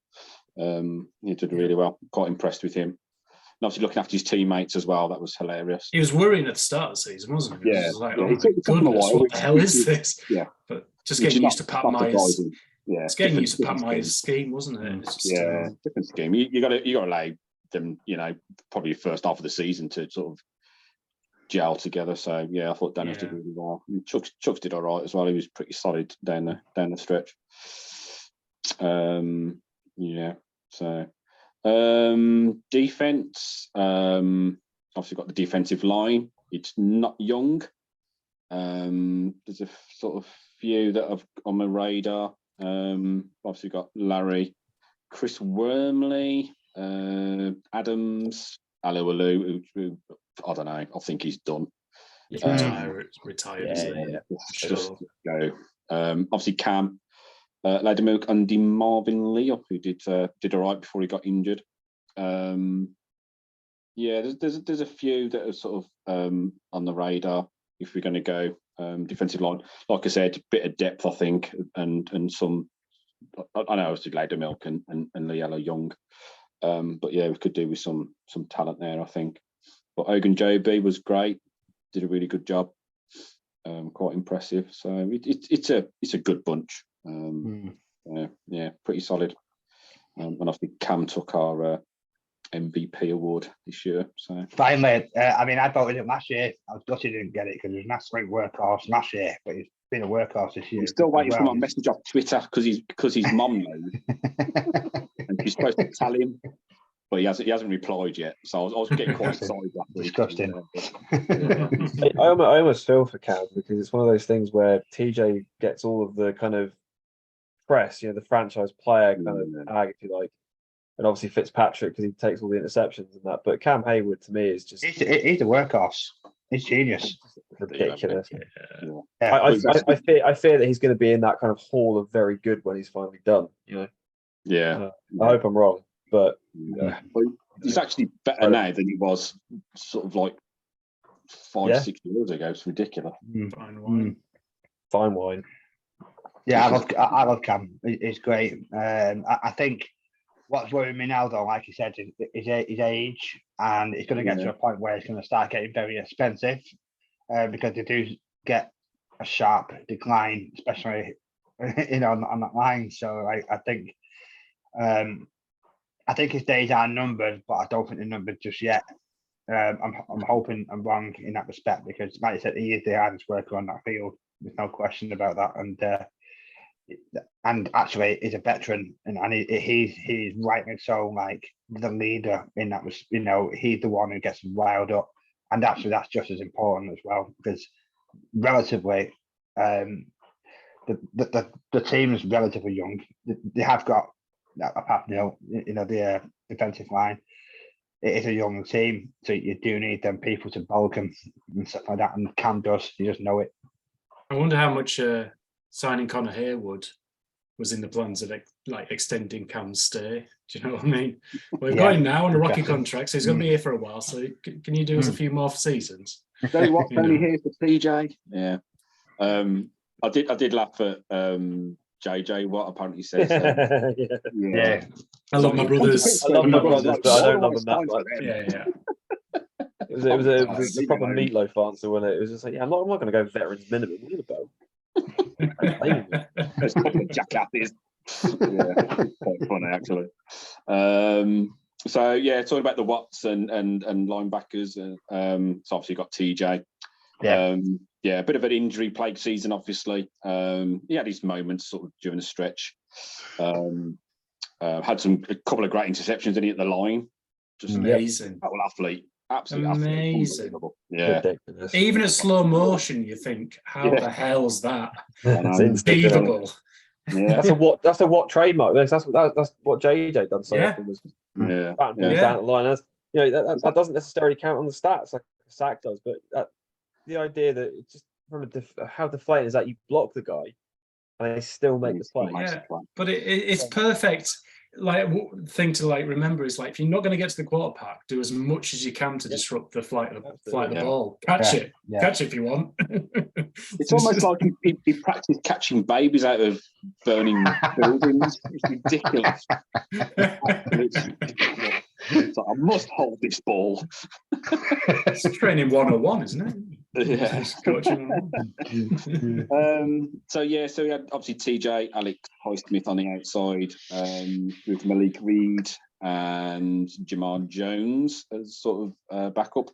He did really well. Quite impressed with him. And obviously looking after his teammates as well. That was hilarious. He was worrying at the start of the season, wasn't he? Yeah. It took goodness, what the hell is this? Yeah. But just getting used to Pat Myers. It's getting used to Pat Myers' scheme, wasn't it? It's just, different scheme. You got to allow them, probably first half of the season to sort of gel together. So I thought Daniels did really well. And Chucks did all right as well. He was pretty solid down the stretch. So defense. Obviously got the defensive line. It's not young. There's a sort of few that have on my radar. Obviously got Larry, Chris Wormley, Adams, Alualu, who I don't know. I think he's done. He's retired. Just go. Obviously Cam, Ladimuk, and Marvin Leo, who did all right before he got injured. There's a few that are sort of on the radar if we're going to go defensive line. Like I said, a bit of depth, I think, and some I know obviously Loudermilk and Liella Young, but yeah, we could do with some talent there, I think. But Ogunjobi was great, did a really good job, quite impressive. So it's a good bunch. Yeah, pretty solid. And I think Cam took our MVP award this year. So finally, I mean, I voted him last year. I was gutted he didn't get it because he was an absolute workhorse last year, but he's been a workhorse this year. He's still waiting for my message off Twitter because his mum knows, and she's supposed to tell him, but he hasn't replied yet. So I was getting quite excited last week. Disgusting. I almost feel for Cam because it's one of those things where TJ gets all of the kind of press, the franchise player kind of tag, if you like, and obviously Fitzpatrick because he takes all the interceptions and that. But Cam Hayward to me is just he's a workhorse. He's genius. Ridiculous. Yeah. I fear that he's going to be in that kind of hall of very good when he's finally done. Yeah. I hope I'm wrong, but he's actually better now than he was sort of like 5-6 years ago. It's ridiculous. Fine wine. Yeah, I love Cam. He's great. I think what's worrying me now, though, like you said, is his age, and it's going to get to a point where it's going to start getting very expensive because they do get a sharp decline, especially on that line. So I think his days are numbered, but I don't think they're numbered just yet. I'm hoping I'm wrong in that respect because, like you said, he is the hardest worker on that field. There's no question about that, and actually he's a veteran, and he's rightly so like the leader in that. He's the one who gets riled up, and actually that's just as important as well because relatively, the team is relatively young. They have got apart from the defensive line. It is a young team, so you do need them people to bulk and stuff like that. And Cam does; you just know it. I wonder how much signing Connor Haywood was in the plans of extending Cam's stay. Do you know what I mean? We've got him now on a rocky contract, so he's going to be here for a while. So can you do us a few more seasons? What's only here for TJ? Yeah, I did laugh at JJ Watt apparently says. Yeah. I love my brothers. I love my brothers, but I don't love them that much. Yeah. It was a proper meatloaf answer, wasn't it? It was just like, I'm not going to go veterans minimum. What are you about? There's a couple of jackasses. Quite funny actually. So yeah, talking about the Watts and linebackers. So obviously you got TJ. A bit of an injury-plagued season, obviously. He had his moments sort of during the stretch. Had a couple of great interceptions in at the line. Just amazing. That athlete. Absolutely amazing. Yeah. Ridiculous. Even at slow motion, you think, how the hell's that? It's unbelievable. Yeah. That's a what trademark. That's what JJ done so often was down the line. That doesn't necessarily count on the stats like a sack does, but the idea that it's just from how deflating is that you block the guy and they still make the play. Yeah, but it's perfect. Thing to remember is if you're not going to get to the quarterback, do as much as you can to disrupt the flight of the ball. Catch it if you want. It's almost like he practiced catching babies out of burning buildings. It's ridiculous. It's like, I must hold this ball. It's training 101, isn't it? Yeah. So we had obviously TJ, Alex Highsmith on the outside, with Malik Reed and Jamar Jones as sort of backup.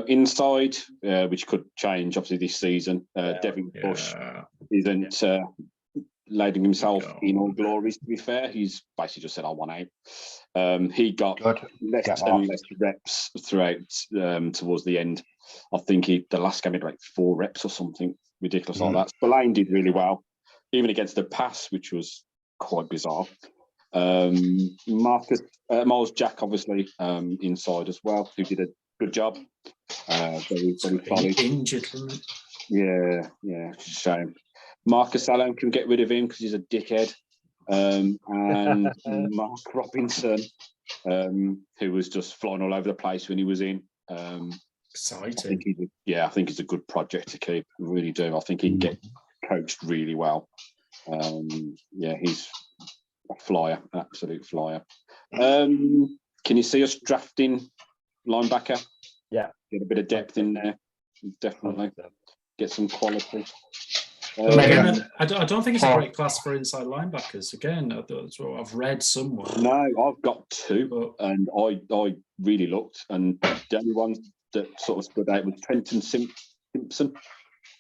Inside, which could change obviously this season. Devin Bush isn't loading himself in all glories, to be fair. He's basically just said, I want out. He got less and less reps throughout towards the end. I think the last game he had 4 reps or something ridiculous like that. Spillane did really well, even against the pass, which was quite bizarre. Miles Jack, obviously, inside as well, who did a good job. Very solid. Injured, wasn't it? Yeah, it's a shame. Marcus Allen can get rid of him because he's a dickhead. And Mark Robinson, who was just flying all over the place when he was in. Exciting. I think he's a good project to keep. I really do. I think he can get coached really well. Yeah, he's a flyer, absolute flyer. Can you see us drafting linebacker? Yeah. Get a bit of depth in there, definitely. 100%. Get some quality. Again, I don't think it's a great class for inside linebackers. Again, that's what I've read somewhere. No, I've got two, and I really looked, and the only one that sort of stood out was Trenton Simpson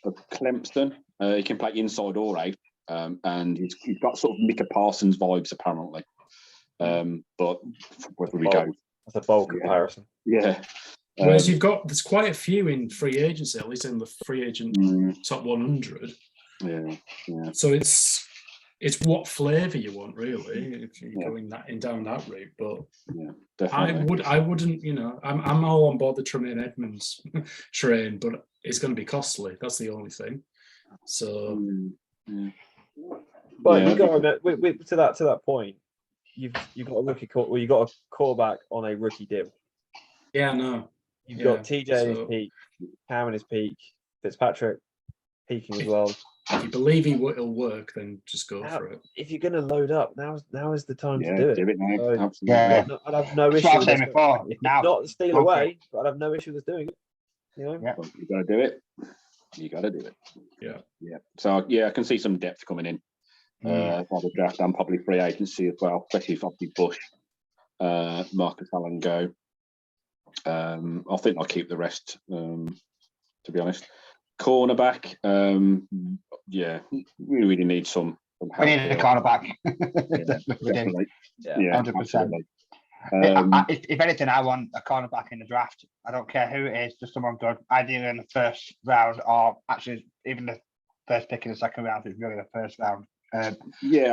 of Clemson. He can play inside or out, and he's got sort of Micah Parsons vibes apparently. But whether we go, that's a bold comparison. Yeah. Whereas there's quite a few in free agency, at least in the free agent top 100. Yeah. So it's what flavour you want, really, if you're going down that route. But yeah, definitely. I wouldn't, I'm all on board the Tremaine Edmonds train, but it's going to be costly. That's the only thing. So, but you got to admit, to that point, you've got a rookie you got a quarterback on a rookie deal. Yeah, no. You've got TJ in his peak, Cam in his peak, Fitzpatrick peaking as well. If you believe it'll work, then just go for it. If you're going to load up, now is the time to do it. Do it now. So, absolutely. I'd have no issue with it. Not steal away, but I'd have no issue with doing it. You got to do it. You got to do it. Yeah. So I can see some depth coming in by the draft and probably free agency as well, especially if obviously Bush, Marcus Allen go. I think I'll keep the rest. To be honest, cornerback. We really need some help. We need a cornerback. Definitely. Yeah, 100%. If anything, I want a cornerback in the draft. I don't care who it is, just someone good. Ideally in the first round, or actually even the first pick in the second round. It's really the first round. Personally,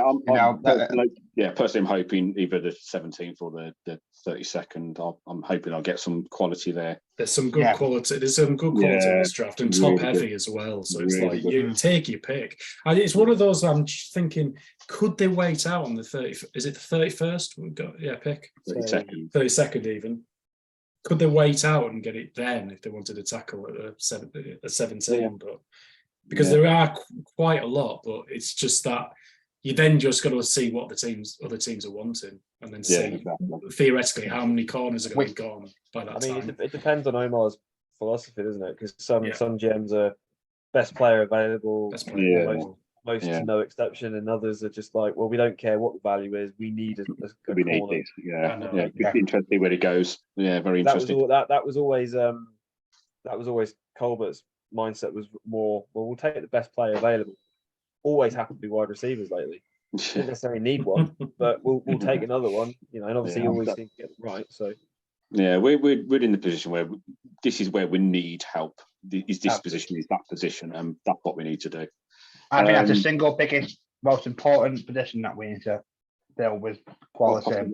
I'm hoping either the 17th or the 32nd. I'm hoping I'll get some quality there. There's some good quality. There's some good quality in this draft, and top heavy as well. So it's really you take your pick. And it's one of those. I'm thinking, could they wait out on the 30th? Is it the 31st? We've got pick 32nd even. Could they wait out and get it then if they wanted to tackle at 17? But because there are quite a lot, but it's just that you then just got to see what other teams are wanting, and then see theoretically how many corners are going to be gone by that time. It depends on Omar's philosophy, doesn't it? Because some GMs are best player available, most to no exception, and others are just like, well, we don't care what the value is, we need a good corner. Need this. It's interesting where it goes. Yeah, very interesting. That was always Colbert's mindset was more, well, we'll take the best player available. Always happen to be wide receivers lately. Don't necessarily need one, but we'll take another one. And obviously you always seem to get it right. So we're in the position where this is where we need help. Is this position? Is that position? And that's what we need to do. I think that's the single biggest, most important position that we need to deal with quality.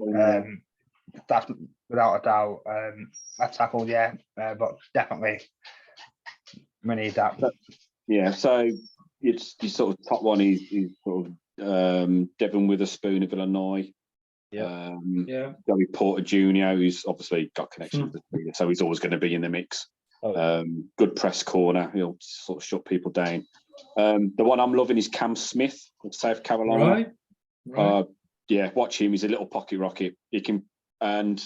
That's without a doubt. A tackle, but definitely. We need that. So it's the sort of top one is sort of Devon Witherspoon of Illinois. Gary Porter Jr., who's obviously got connections with the leader, so he's always going to be in the mix. Good press corner, he'll sort of shut people down. The one I'm loving is Cam Smith of South Carolina. Right. Watch him. He's a little pocket rocket. He can, and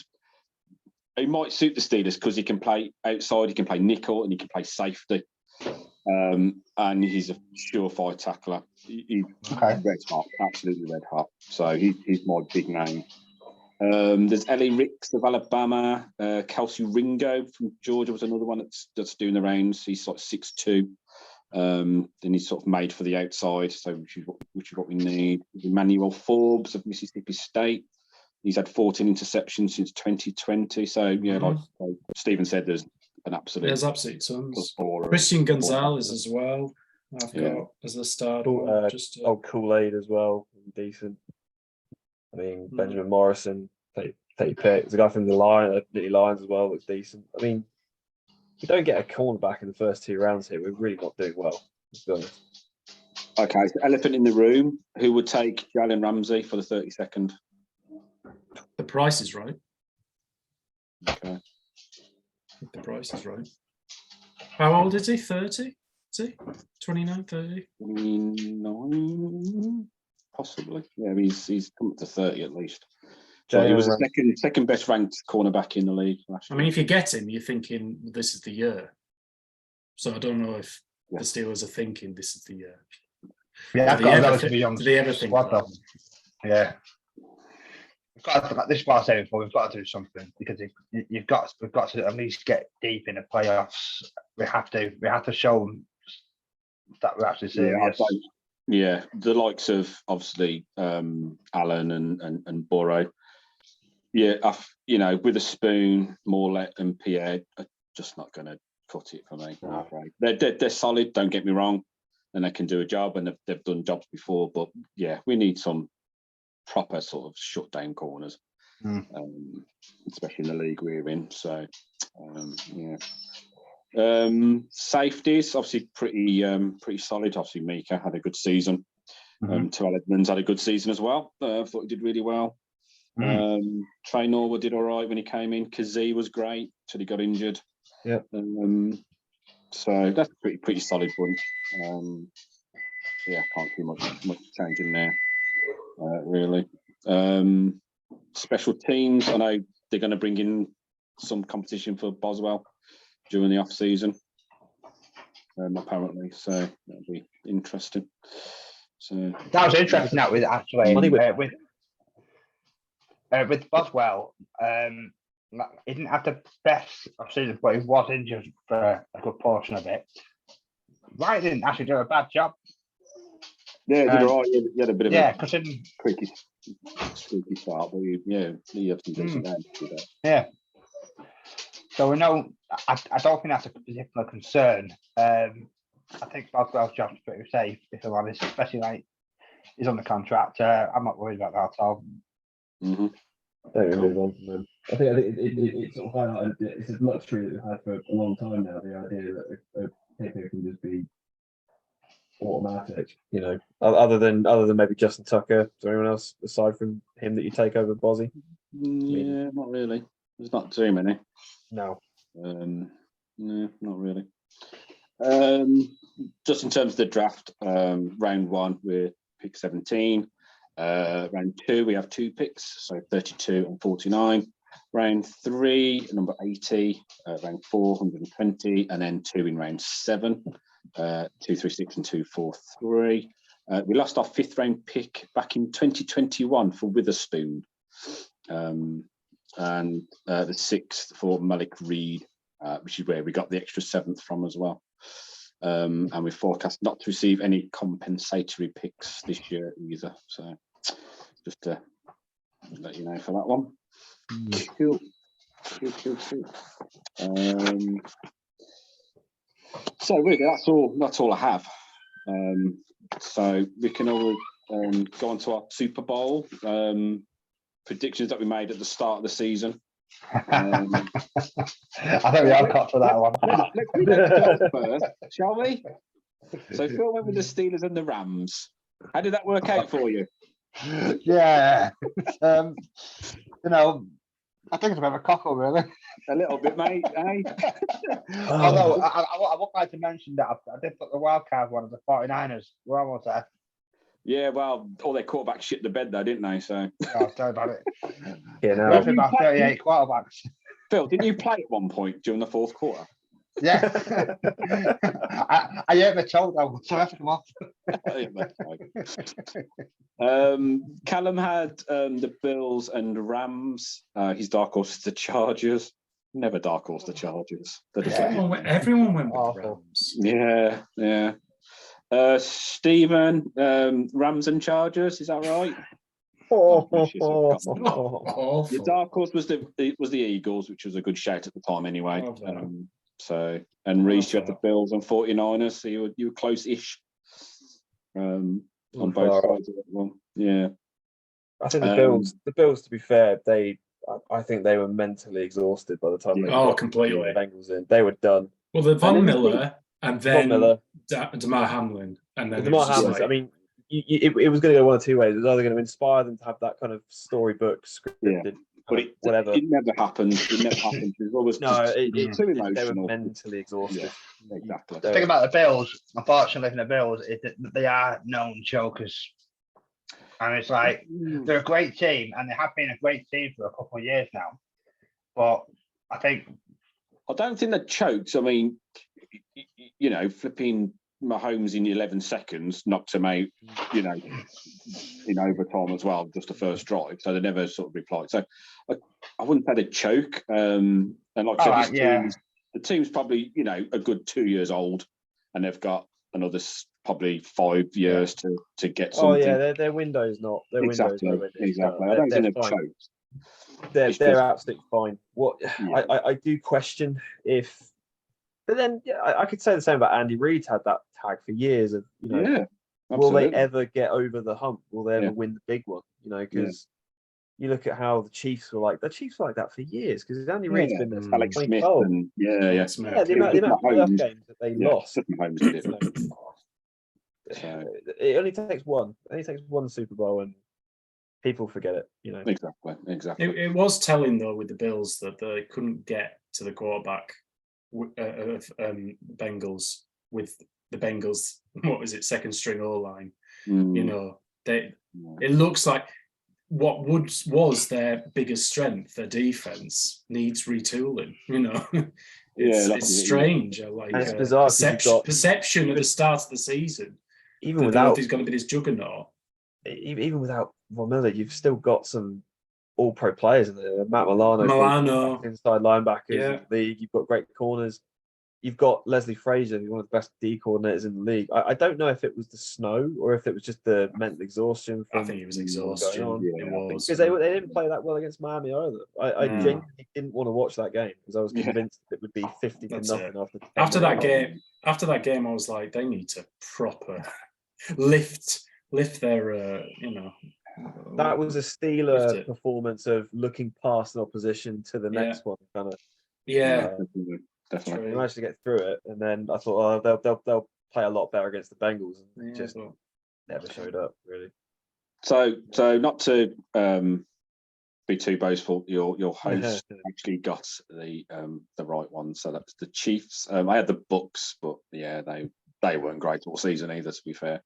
he might suit the Steelers because he can play outside, he can play nickel, and he can play safety. And he's a surefire tackler. He's red hot, absolutely red hot. So he's my big name. There's Ellie Ricks of Alabama. Kelsey Ringo from Georgia was another one that's doing the rounds. He's like 6'2". Then he's sort of made for the outside, so which is what we need. Emmanuel Forbes of Mississippi State. He's had 14 interceptions since 2020. So like Stephen said, there's absolute tons. Christian Gonzalez as well. I've got as a start. Kool-Aid as well, decent. I mean, Benjamin Morrison, take your pick. There's a guy from the Lions as well that's decent. I mean, if we don't get a cornerback in the first 2 rounds here, we're really not doing well, to be honest. Okay, so elephant in the room. Who would take Jalen Ramsey for the 32nd? The price is right. Okay. The price is right. How old is he? 30? See, 29, 30. 29, possibly. Yeah, he's come up to 30 at least. So he was the second best ranked cornerback in the league last year. I mean, if you get him, you're thinking this is the year. So I don't know if the Steelers are thinking this is the year. Yeah, do they ever think that? Yeah. This is what I said before. We've got to do something because we've got to at least get deep in the playoffs. We have to show them that we're actually serious. Yeah, the likes of obviously Allen and Burrow. Yeah, with a spoon, Morlett and Pierre are just not going to cut it for me. I'm afraid. They're solid. Don't get me wrong, and they can do a job, and they've done jobs before. But yeah, we need some proper sort of shutdown corners, especially in the league we're in. So, safeties obviously pretty solid. Obviously, Mika had a good season. Terrell Edmonds had a good season as well. I thought he did really well. Trey Norwood did all right when he came in. Kazee was great till he got injured. Yeah. So that's pretty solid bunch. Can't see much change in there. Really. Special teams. I know they're going to bring in some competition for Boswell during the off season. Apparently, so that'll be interesting. So that was interesting. That with actually with Boswell, he didn't have the best of season, but he was injured for a good portion of it. Wright didn't actually do a bad job. Yeah, he did all right. He had a bit of a squeaky start, but he had some decent games. Yeah. So we know. I don't think that's a particular concern. I think Boswell's job's pretty safe, if I'm honest, especially like he's on the contract. I'm not worried about that at all. Don't move on from them. I think it sort of highlighted it's a luxury that we've had for a long time now. The idea that a kicker can just be automatic, other than maybe Justin Tucker. Is there anyone else aside from him that you take over Bozzy? Yeah, not really. There's not too many. No. No, not really. Just in terms of the draft, round 1 we're pick 17. Round 2 we have 2 picks, so 32 and 49. Round 3, number 80. Round 4, 120, and then 2 in round 7. 236 and 243. We lost our 5th round pick back in 2021 for Witherspoon, and the 6th for Malik Reed, which is where we got the extra 7th from as well. And we forecast not to receive any compensatory picks this year either. So just to let you know for that one. Cool. So really, that's all I have. So we can always go on to our Super Bowl predictions that we made at the start of the season. I think we all got to that one. Let's go first, shall we? So Phil went with the Steelers and the Rams. How did that work out for you? Yeah, I think it's a bit of a cockle, really. A little bit, mate. Eh? Although I would like to mention that I did put the wild card one of the 49ers. We're almost there. Yeah, well, all their quarterbacks shit the bed there, didn't they? So. Oh, sorry about it. Yeah, no. We're about 38 quarterbacks. Phil, didn't you play at one point during the 4th quarter? Yeah. I hurt my toe though, so I have to come off. Callum had the Bills and Rams. His dark horse is the Chargers. Never dark horse the Chargers. Everyone went with the Rams. Yeah. Stephen, Rams and Chargers, is that right? Your dark horse was the Eagles, which was a good shout at the time anyway. And Rhys, you had the Bills and 49ers, so you were close-ish on both sides of that one. Yeah. I think the Bills, to be fair, I think they were mentally exhausted by the time they got completely the Bengals in. They were done. Well, the Von Miller and then Damar Hamlin. And then Damar Hamlin, I mean, it was going to go one of two ways. It was either going to inspire them to have that kind of storybook scripted But whatever. It never happened. It never happened. It was always too emotional. They were mentally exhausted. Yeah, exactly. The thing about the Bills, unfortunately, for the Bills, is that they are known chokers. And it's like, they're a great team, and they have been a great team for a couple of years now. But I don't think they're chokes. I mean, flipping Mahomes in 11 seconds knocked him out, in overtime as well, just the first drive. So they never sort of replied. So I wouldn't say they choke. And like I said, the team's probably, a good 2 years old, and they've got another probably 5 years to get something. Oh yeah, their window's not. Their exactly. Window's Exactly. I don't think they've choked. They're absolutely fine. I do question if, but then I could say the same about Andy Reid's had that tag for years of will they ever get over the hump? Will they ever win the big one? Because you look at how the Chiefs were like that for years, because Andy Reid's been there. Alex Smith and the amount of playoff games that they lost. Mahomes did it. So it only takes one. It only takes one Super Bowl, and people forget it. Exactly. It was telling though with the Bills that they couldn't get to the quarterback of Bengals with the Bengals. What was it? Second string O line. It looks like what was their biggest strength, their defense, needs retooling. It's strange. Like it's bizarre. Perception at the start of the season. Even without, he's going to be this juggernaut. Even without Von Miller, you've still got some all-pro players in there. Matt Milano, inside linebackers in the league. You've got great corners. You've got Leslie Frazier, who's one of the best D coordinators in the league. I don't know if it was the snow or if it was just the mental exhaustion. I think it was exhaustion. Because they didn't play that well against Miami either. I genuinely didn't want to watch that game because I was convinced it would be 50-0 after that game. After that game, I was like, they need to proper lift their. That was a Steeler performance of looking past an opposition to the next one, kind of. Definitely. They managed to get through it, and then I thought, they'll play a lot better against the Bengals, and just never showed up really. So not to be too boastful, your host actually got the right one. So that's the Chiefs. I had the Bucks, but they weren't great all season either. To be fair,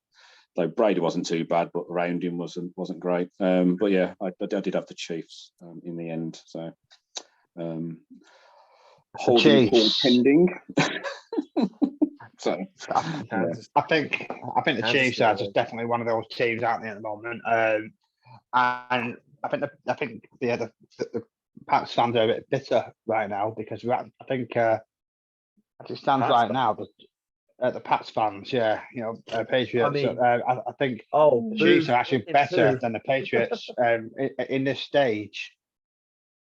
though Brady wasn't too bad, but around him wasn't great. But I did have the Chiefs in the end. So. Holding call pending. So I think the Chiefs are just definitely one of those teams out there at the moment, and I think the Pats fans are a bit bitter right now because I think as it stands right now, the Pats fans, Patriots. I think the Chiefs are actually better than the Patriots in this stage.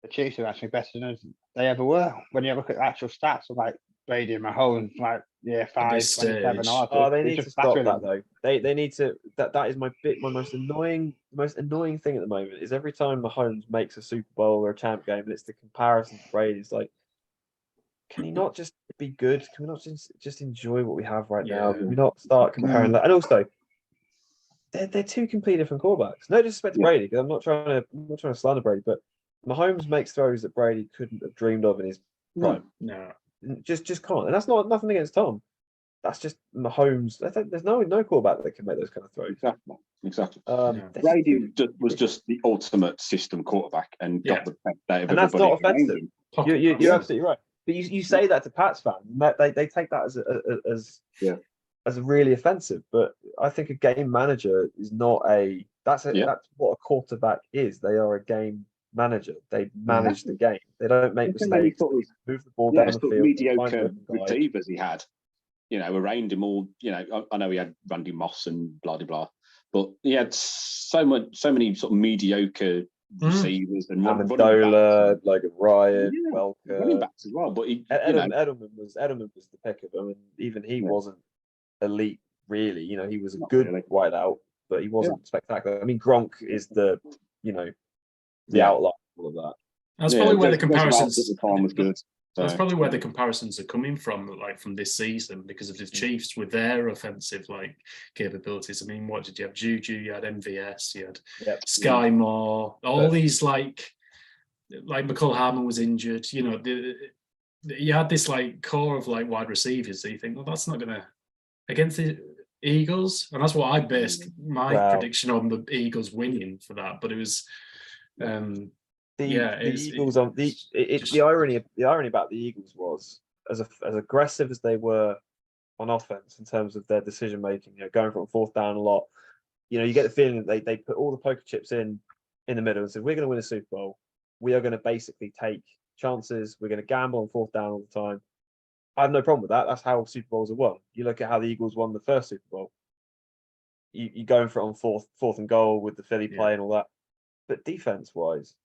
The Chiefs are actually better than they ever were. When you look at the actual stats of like Brady and Mahomes, like 5, 27. They need to stop that though. They need to. That is my most annoying thing at the moment is every time Mahomes makes a Super Bowl or a champ game, and it's the comparison to Brady. It's like, can he not just be good? Can we not just enjoy what we have right now? Can we not start comparing that? And also, they're two completely different quarterbacks. No disrespect to Brady, because I'm not trying to slander Brady, but Mahomes makes throws that Brady couldn't have dreamed of in his prime. No. Just can't. And that's nothing against Tom. That's just Mahomes. There's no quarterback that can make those kind of throws. Exactly. Brady was just the ultimate system quarterback and got the best out of everybody. And that's not offensive. You're absolutely right. But you say that to Pats fans, they take that as really offensive. But I think a game manager is not that's what a quarterback is. They are a game manager. They manage the game. They don't make mistakes. Move the ball down the field. Mediocre receivers he had, around him all. I know he had Randy Moss and blah blah, but he had so many sort of mediocre receivers and Amendola, Logan Ryan, Welker, running backs as well. But Edelman was the pick of them, and even he wasn't elite really. He was a good wideout, but he wasn't spectacular. I mean, Gronk is the outlier of all of that. That's probably where the comparisons at the time was good. That's probably where the comparisons are coming from, like from this season, because of the Chiefs with their offensive capabilities. I mean, what did you have? Juju, you had MVS, you had Sky Moore, all these like McCall Harmon was injured. You know, you had this like core of like wide receivers that you think, well, that's not going to against the Eagles, and that's what I based my prediction on, the Eagles winning for that. But it was, the Eagles on the irony about the Eagles was as aggressive as they were on offense in terms of their decision making, you know, going from fourth down a lot. You know, you get the feeling that they put all the poker chips in the middle and said, we're going to win a Super Bowl. We are going to basically take chances. We're going to gamble on fourth down all the time. I have no problem with that. That's how Super Bowls are won. You look at how the Eagles won the first Super Bowl. You going for it on fourth and goal with the Philly play and all that. But defense-wise,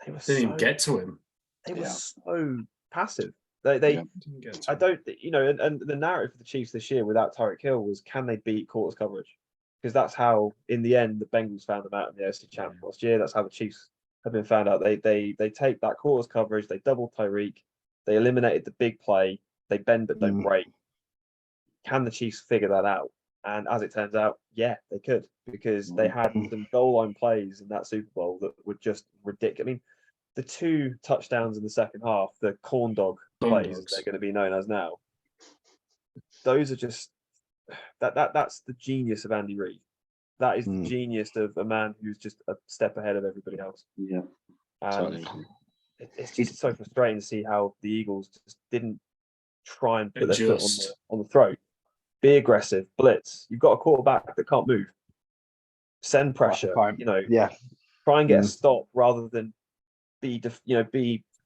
they didn't even get to him. They were so passive. I don't, you know, and the narrative for the Chiefs this year without Tyreek Hill was, can they beat quarters coverage? Because that's how, in the end, the Bengals found them out in the AFC Championship last year. That's how the Chiefs have been found out. They take that quarters coverage, they double Tyreek, they eliminated the big play, they bend but don't break. Can the Chiefs figure that out? And as it turns out, yeah, they could, because they had some goal line plays in that Super Bowl that were just ridiculous. I mean, the 2 touchdowns in the second half, the corn dog plays, as they're going to be known as now, those are just that's the genius of Andy Reid. That is the genius of a man who's just a step ahead of everybody else. Yeah, and it's just so frustrating to see how the Eagles just didn't try and put their foot on the throat. Be aggressive, blitz. You've got a quarterback that can't move. Send pressure. You know, try and get a stop rather than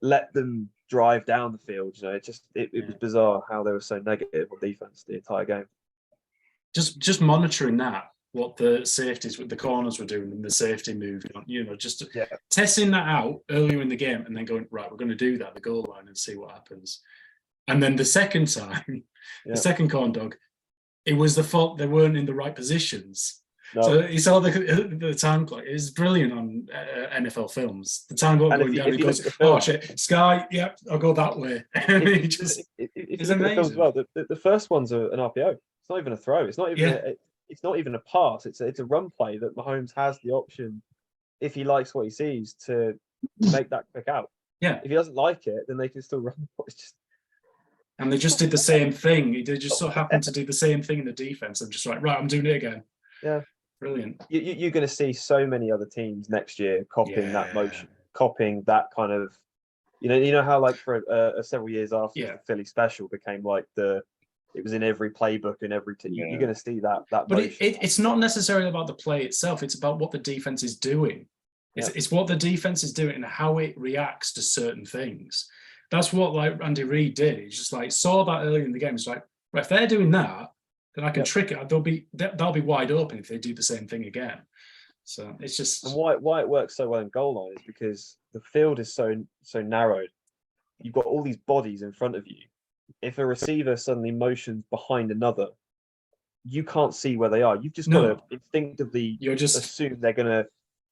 let them drive down the field. You know, it was bizarre how they were so negative on defense the entire game. Just monitoring that, what the safeties with the corners were doing and the safety move, you know, just testing that out earlier in the game and then going, right, we're going to do that at the goal line and see what happens. And then the second time, the second corn dog, it was the fault they weren't in the right positions. No. So you saw the time clock. It was brilliant on NFL films. The time clock going down. He goes, "Oh shit, Sky, yep, I'll go that way." It's amazing. Well, the first one's an RPO. It's not even a throw. It's not even. It's not even a pass. It's a run play that Mahomes has the option, if he likes what he sees, to make that quick out. Yeah. If he doesn't like it, then they can still run. It's just. And they just did the same thing. They just so happened to do the same thing in the defense. I'm just like, right, I'm doing it again. Yeah. Brilliant. You're going to see so many other teams next year copying that motion, copying that kind of, you know how like for several years after the Philly special became like it was in every playbook and every team. You're going to see that. But it's not necessarily about the play itself. It's about what the defense is doing. It's what the defense is doing and how it reacts to certain things. That's what like Andy Reid did. He just like saw that early in the game. It's like, right, if they're doing that, then I can trick it. They'll be wide open if they do the same thing again. So it's just, and why it works so well in goal line is because the field is so narrowed. You've got all these bodies in front of you. If a receiver suddenly motions behind another, you can't see where they are. You've just got to instinctively assume they're going to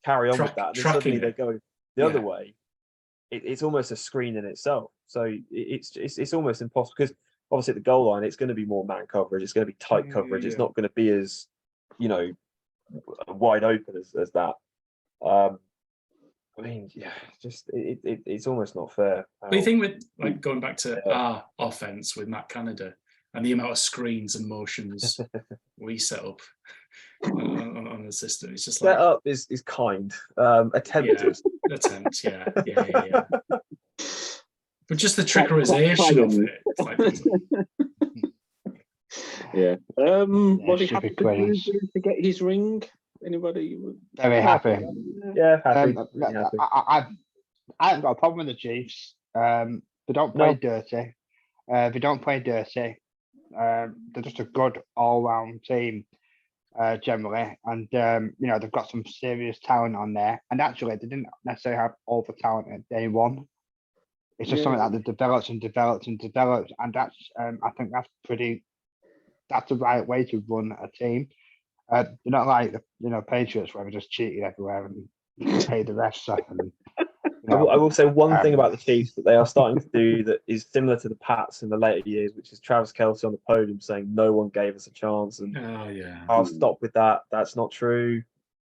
carry on with that. And then suddenly they go the other way. It's almost a screen in itself. So it's almost impossible because obviously at the goal line, it's going to be more man coverage. It's going to be tight coverage. It's not going to be as, wide open as that. I mean, it's almost not fair. But you think with like going back to our offense with Matt Canada and the amount of screens and motions we set up on the system, it's just like set up is kind. Attempt, yeah. But just the trickerization of it. It's like, yeah. Was he happy to get his ring? Anybody? Very happy. Yeah, happy. I haven't got a problem with the Chiefs. They don't play dirty. They're just a good all-round team generally, and they've got some serious talent on there. And actually, they didn't necessarily have all the talent at day one. It's just something that they've developed, and that's I think that's the right way to run a team. They're not like the Patriots where they just cheated everywhere and pay the refs off. And, I will say one thing about the Chiefs that they are starting to do that is similar to the Pats in the later years, which is Travis Kelce on the podium saying no one gave us a chance, and I'll stop with that. That's not true.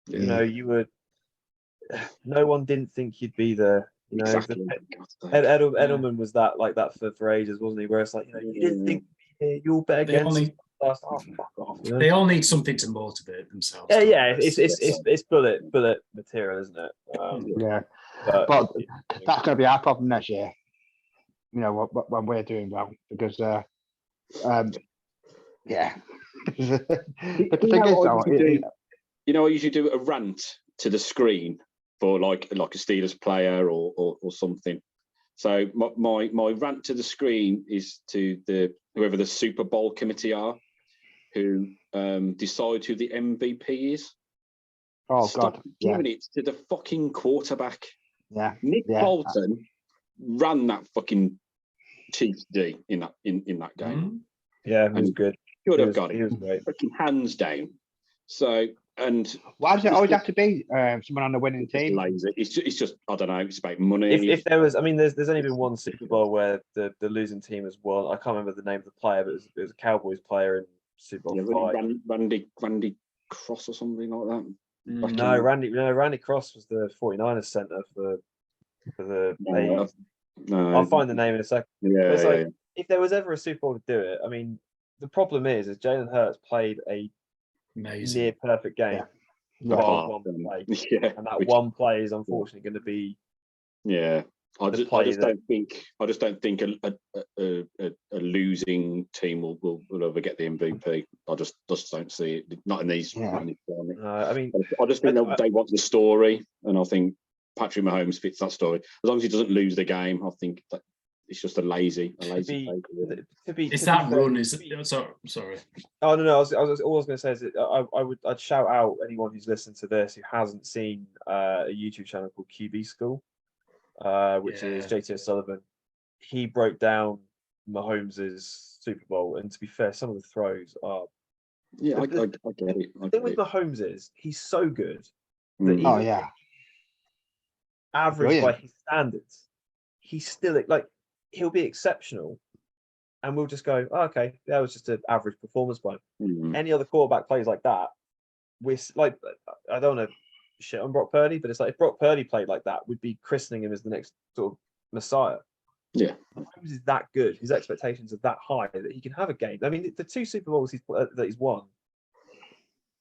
No one didn't think you'd be the You know, exactly. Edelman was that like that for ages, wasn't he? Where it's like, you didn't think you'll bet against us. Oh, fuck off. You know? They all need something to motivate themselves. Yeah. It's bullet material, isn't it? But that's going to be our problem next year. You know, when we're doing well, because but the thing is, though, I usually do a rant to the screen for like a Steelers player or something. So my rant to the screen is to whoever the Super Bowl committee are, who decide who the MVP is. Oh, Stop God. giving it to the fucking quarterback. Yeah. Nick Bolton ran that fucking Chiefs D in that game. Yeah, he was good. Could have got it. He was great. Fucking hands down. So, and why does it always have to be someone on the winning team? Lazy. It's just I don't know. It's about money. If there was, I mean, there's only been one Super Bowl where the losing team has won. I can't remember the name of the player, but it was a Cowboys player in Super Bowl 5. Randy Cross or something like that. No, Randy Cross was the 49ers center for the. No, I'll find the name in a second. Yeah, if there was ever a Super Bowl to do it, I mean, the problem is Jalen Hurts played a near perfect game. One play. And that one play is unfortunately going to be. Yeah, I just don't think a losing team will ever get the MVP. I just don't see it. Not in these. I mean, I just think they want the story, and I think Patrick Mahomes fits that story. As long as he doesn't lose the game, I think that it's just a lazy. Is that run? Is it? Sorry. Oh no! All I was going to say is that I'd shout out anyone who's listened to this who hasn't seen a YouTube channel called QB School, which is JT O'Sullivan. He broke down Mahomes' Super Bowl, and to be fair, some of the throws are. Yeah, I get it. The thing with Mahomes is he's so good that average by his standards, he's still like he'll be exceptional, and we'll just go, okay, that was just an average performance by him. Any other quarterback plays like that, we're like, I don't want to shit on Brock Purdy, but it's like if Brock Purdy played like that, we'd be christening him as the next sort of messiah. Yeah, Mahomes is that good. His expectations are that high that he can have a game. I mean, the 2 Super Bowls that he's won,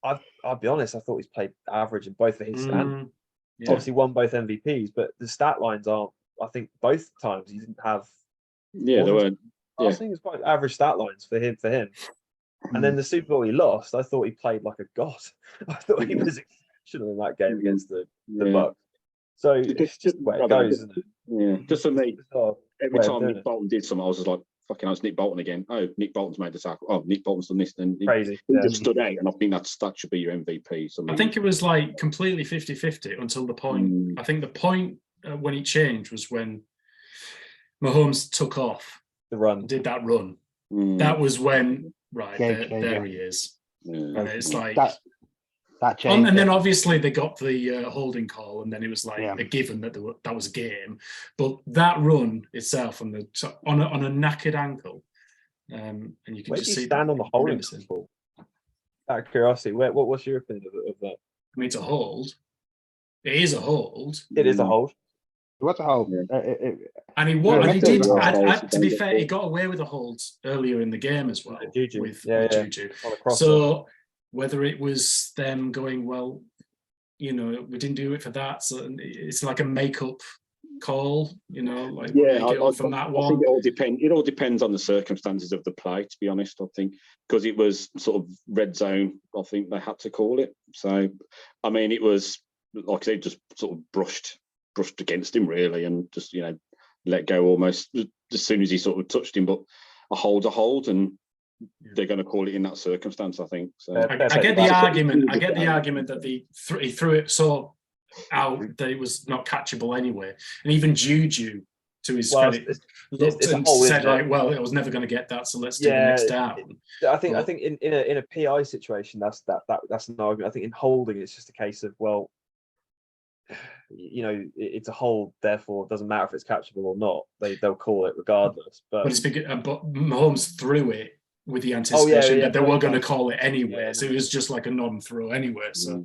I'll be honest, I thought he's played average in both of his standards. Obviously won both MVPs, but the stat lines aren't. I think both times he didn't have. Yeah, they weren't. I think it's quite average stat lines for him. And then the Super Bowl he lost, I thought he played like a god. I thought he was exceptional in that game against the Bucs. So it's just the way it goes, isn't it? Yeah, just for me, every time Nick Bolton did something, I was just like, fucking hell, it's Nick Bolton again. Oh, Nick Bolton's made the tackle. Oh, Nick Bolton's done this. And crazy. He just stood out, and I think that should be your MVP. I think it was like completely 50-50 until the point. I think the point when it changed was when Mahomes took off the run, did that run. That was when there he is. And it's like that changed. And then obviously they got the holding call, and then it was like a given that that was a game. But that run itself on a knackered ankle, and you can just see stand on the holding call. Out of curiosity, what's your opinion of that? I mean, it's a hold. It is a hold. It is a hold. It was a hold. And he did. To be fair, he got away with a hold earlier in the game as well. Juju. With Juju. So whether it was them going, well, we didn't do it for that, so it's like a make-up call, like from that one. I think it all depends on the circumstances of the play, to be honest. I think because it was sort of red zone, I think they had to call it. So I mean, it was like they just sort of brushed against him really, and just let go almost as soon as he sort of touched him. But a hold, and they're going to call it in that circumstance, I think. So I get the argument. I get the argument that he threw it so out that it was not catchable anyway. And even Juju, to his credit, looked and said, "Like, well, I was never going to get that, so let's do the next down." I think in a PI situation, that's an argument. I think in holding, it's just a case of, well, it's a hold, therefore it doesn't matter if it's catchable or not. They'll call it regardless. But Mahomes threw it with the anticipation that they were going to call it anyway, so it was just like a non-throw anyway. So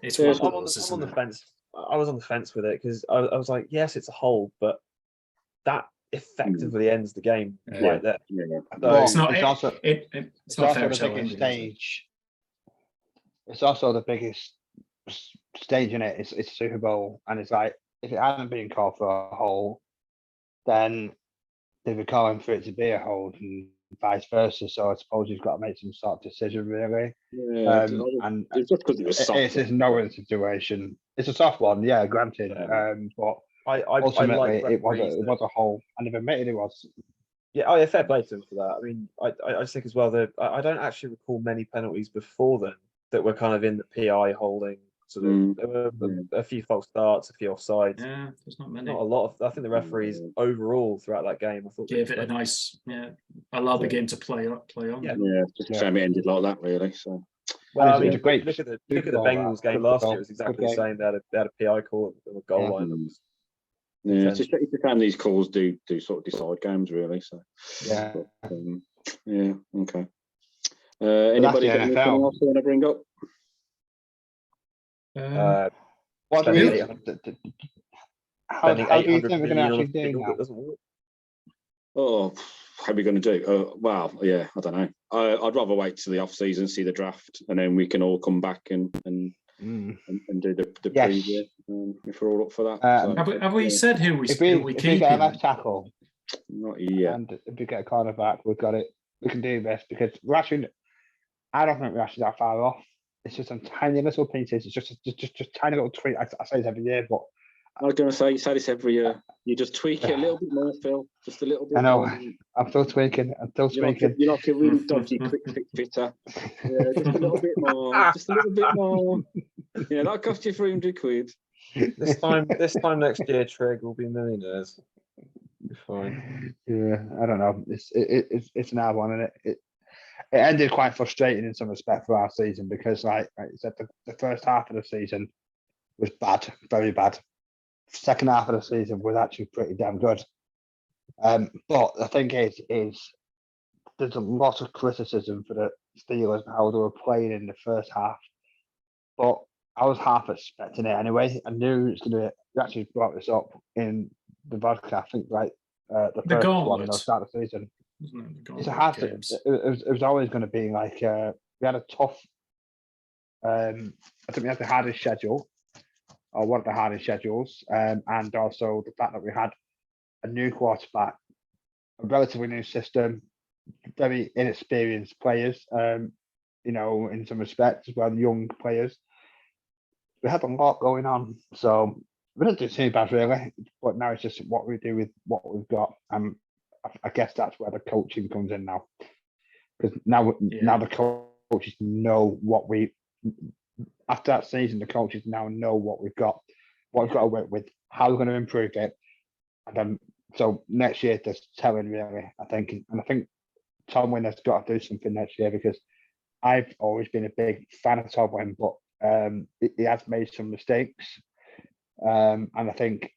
it's I'm on the fence. I was on the fence with it because I was like, yes, it's a hold, but that effectively ends the game right there. Yeah. Well, it's not. It's also the biggest stage. It's also the biggest stage in it. It's Super Bowl, and it's like if it hadn't been called for a hold, then they'd be calling for it to be a hold, and vice versa. So I suppose you've got to make some sort of decision, really. Yeah, and it's just because it was soft. It's a no-win situation. It's a soft one, yeah, granted. But ultimately, it was a hold, and they've admitted it was. Yeah, oh yeah, fair play to him for that. I mean, I just think as well that I don't actually recall many penalties before then that were kind of in the PI holding. There were a few false starts, a few offsides. Yeah, there's not many. Not a lot of. I think the referees overall throughout that game, I thought gave it a nice, allowed the game to play on. Yeah, just a shame it ended like that, really. So. Well, I mean, look at the Bengals game last year. It was exactly the same. They had a PI call at the goal line. Yeah, it's a shame these calls do sort of decide games, really. So yeah, okay. Anybody got anything else they want to bring up? What do we? How do you think we're going to actually do now? Oh, how are we going to do? Well, yeah, I don't know. I'd rather wait till the off season, see the draft, and then we can all come back and do the preview if we're all up for that. Have we said who we keep? If we get a left tackle, not yet, and if we get a cornerback, we've got it. We can do this because we're actually. I don't think we're actually that far off. It's just some tiny little pieces. It's just tiny little tweak. I say this every year, but I was going to say you say this every year. You just tweak it a little bit more, Phil. Just a little bit. I know. More. I'm still tweaking. You're like a really dodgy quick fit fitter. Yeah, just a little bit more. Just a little bit more. Yeah, that cost you £300. This time next year, Trig will be millionaires. Be fine. Yeah, I don't know. It's an hard one, and it ended quite frustrating in some respect for our season because, like you said, the first half of the season was bad, very bad. Second half of the season was actually pretty damn good. But the thing is there's a lot of criticism for the Steelers and how they were playing in the first half. But I was half expecting it anyway. I knew it's going to. You actually brought this up in the vodka, I think, right? The first one at the start of the season. It was always going to be like we had a tough. I think we had the hardest schedule, or one of the hardest schedules, and also the fact that we had a new quarterback, a relatively new system, very inexperienced players. In some respects as well, young players. We had a lot going on, so we didn't do too bad really. But now it's just what we do with what we've got. I guess that's where the coaching comes in now, because now the coaches know what we. After that season, the coaches now know what we've got to work with, how we're going to improve it, and then so next year there's telling really. I think Tomlin has got to do something next year because I've always been a big fan of Tomlin, but he has made some mistakes, and I think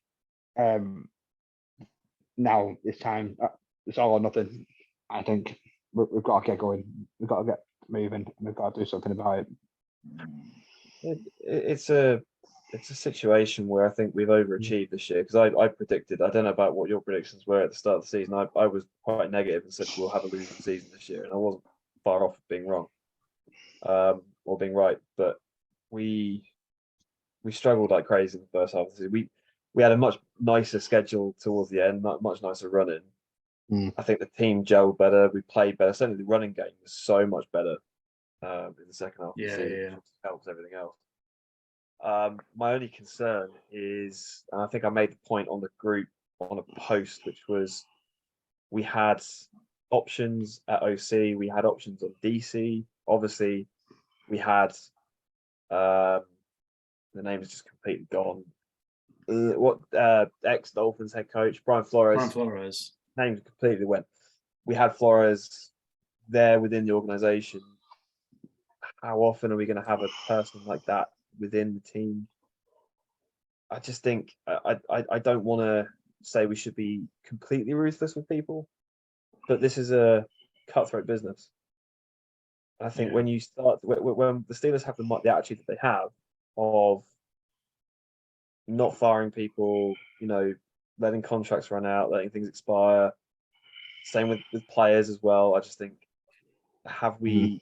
now it's time. It's all or nothing. I think we've got to get going. We've got to get moving. We've got to do something about it. It's a situation where I think we've overachieved this year because I predicted. I don't know about what your predictions were at the start of the season. I was quite negative and said we'll have a losing season this year, and I wasn't far off being wrong, or being right. But we struggled like crazy in the first half of the season. We had a much nicer schedule towards the end, much nicer running. I think the team gelled better. We played better. Certainly, the running game was so much better in the second half of the season, which helps everything else. My only concern is, and I think I made the point on the group on a post, which was we had options at OC, we had options on DC. Obviously, we had the name is just completely gone. Ex-Dolphins head coach Brian Flores. Name completely went. We had Flores there within the organization. How often are we going to have a person like that within the team? I just think I don't want to say we should be completely ruthless with people, but this is a cutthroat business. I think when you start, when the Steelers have the attitude that they have of not firing people, letting contracts run out, letting things expire. Same with players as well. I just think, have we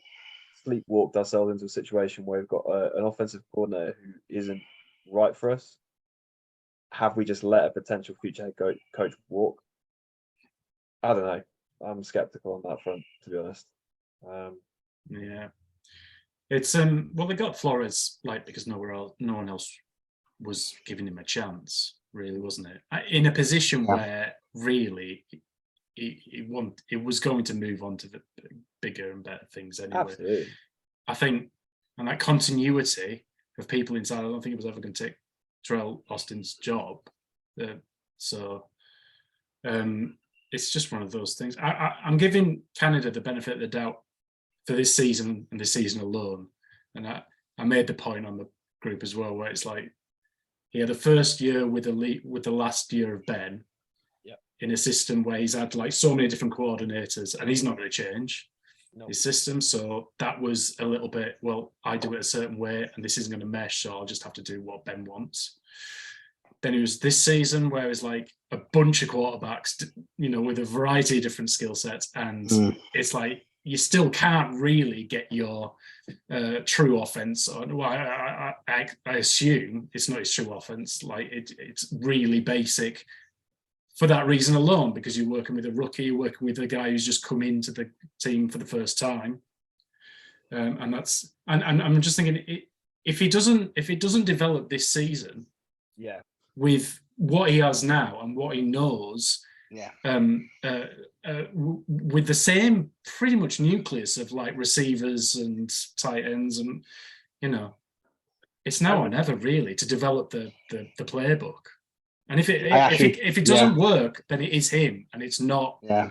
sleepwalked ourselves into a situation where we've got an offensive coordinator who isn't right for us? Have we just let a potential future head coach walk? I don't know. I'm skeptical on that front, to be honest. Yeah, it's well, they got Flores because no one else was giving him a chance, really, wasn't it? In a position where really it was going to move on to the bigger and better things anyway. Absolutely. I think, and that continuity of people inside, I don't think it was ever going to take Terrell Austin's job. It's just one of those things. I'm giving Canada the benefit of the doubt for this season and this season alone. And I made the point on the group as well, where it's like he had the first year with the last year of Ben, in a system where he's had so many different coordinators, and he's not going to change his system. So that was a little bit, well, I do it a certain way, and this isn't going to mesh, so I'll just have to do what Ben wants. Then it was this season where it's a bunch of quarterbacks, with a variety of different skill sets, and it's you still can't really get your true offense on. Well, I assume it's not his true offense. It's really basic for that reason alone, because you're working with a rookie, you're working with a guy who's just come into the team for the first time, and I'm just thinking, if he doesn't develop this season, with what he has now and what he knows, with the same pretty much nucleus of receivers and tight ends, and it's now or never really to develop the playbook. And if it doesn't work, then it is him, and it's not a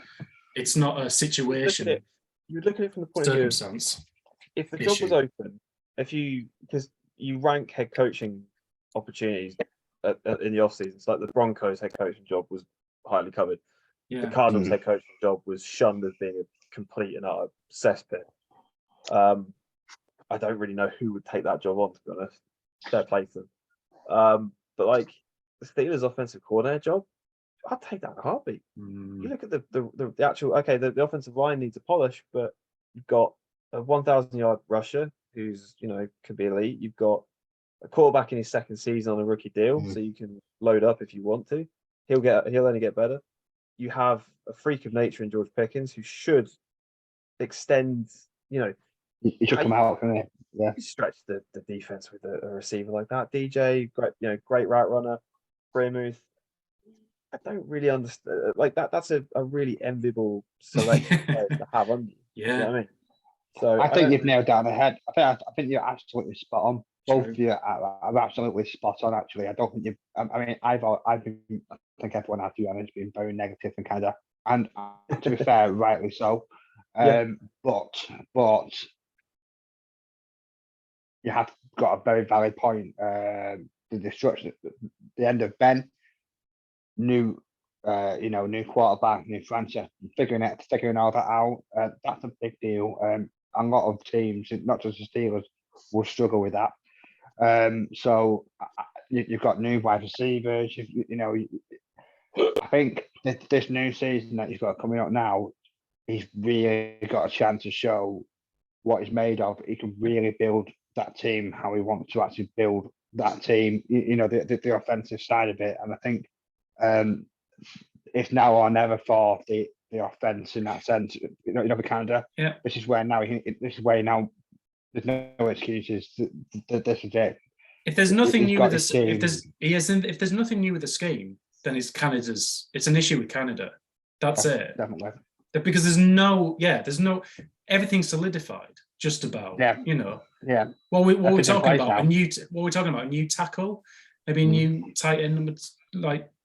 situation. You would look at it from the point of view, if the job was open, because you rank head coaching opportunities in the off season, like the Broncos head coaching job was highly covered. The Cardinals head coaching job was shunned as being a complete and utter cesspit. I don't really know who would take that job on, to be honest. Fair play to them. But the Steelers offensive coordinator job, I'd take that in a heartbeat. You look at the actual, the offensive line needs a polish, but you've got a 1,000-yard rusher who's could be elite. You've got a quarterback in his second season on a rookie deal, so you can load up if you want to. He'll only get better. You have a freak of nature in George Pickens who should extend. He should come out, couldn't he? Yeah, stretch the defense with a receiver like that. DJ, great route runner. Freiermuth, I don't really understand. That's a really enviable selection to have on you. Yeah, you know what I mean. So I think you've nailed down the head. I think you're absolutely spot on. Both of you are absolutely spot on. Actually, I don't think you've. I've been. I think everyone has been very negative and kind of, and to be fair, rightly so. But you have got a very valid point. The destruction, the end of Ben, new quarterback, new franchise, figuring all that out. That's a big deal. A lot of teams, not just the Steelers, will struggle with that. So you've got new wide receivers. I think this new season that he's got coming up now, he's really got a chance to show what he's made of. He can really build that team how he wants to actually build that team. The offensive side of it, and I think it's now or never for the offense in that sense. For Canada, this is where now there's no excuses. This is it. If there's nothing new with this, if there's nothing new with the scheme, then it's Canada's. It's an issue with Canada. That's it. Definitely. Because there's no everything's solidified. Just about. Yeah. What we're talking about a new tackle, maybe a new tight end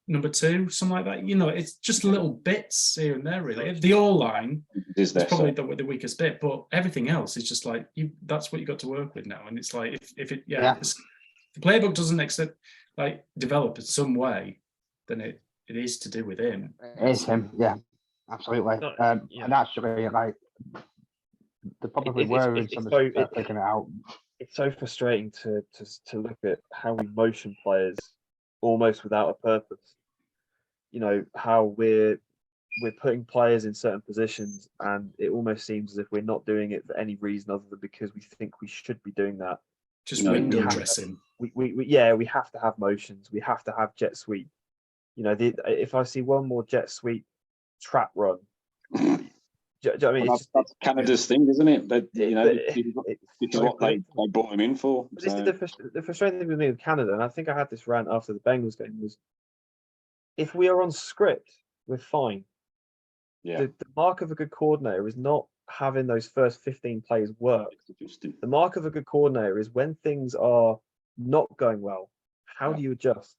number 2, something like that. It's just little bits here and there, really. The O-line is probably the weakest bit, but everything else is just that's what you got to work with now. And it's if the playbook doesn't develop in some way, then it is to do with him. It is him, yeah, absolutely. And actually, they probably were in some respect figuring it out. It's so frustrating to look at how we motion players almost without a purpose. You know, how we're putting players in certain positions, and it almost seems as if we're not doing it for any reason other than because we think we should be doing that. Just window dressing. We have to have motions. We have to have jet sweep. You know, if I see one more jet sweep trap run, do you know what I mean? That's Canada's thing, isn't it? That, you know, it's what they brought him in for. This is the frustrating thing with me with Canada, and I think I had this rant after the Bengals game, was if we are on script, we're fine. Yeah. The mark of a good coordinator is not having those first 15 plays work. The mark of a good coordinator is when things are not going well, how do you adjust?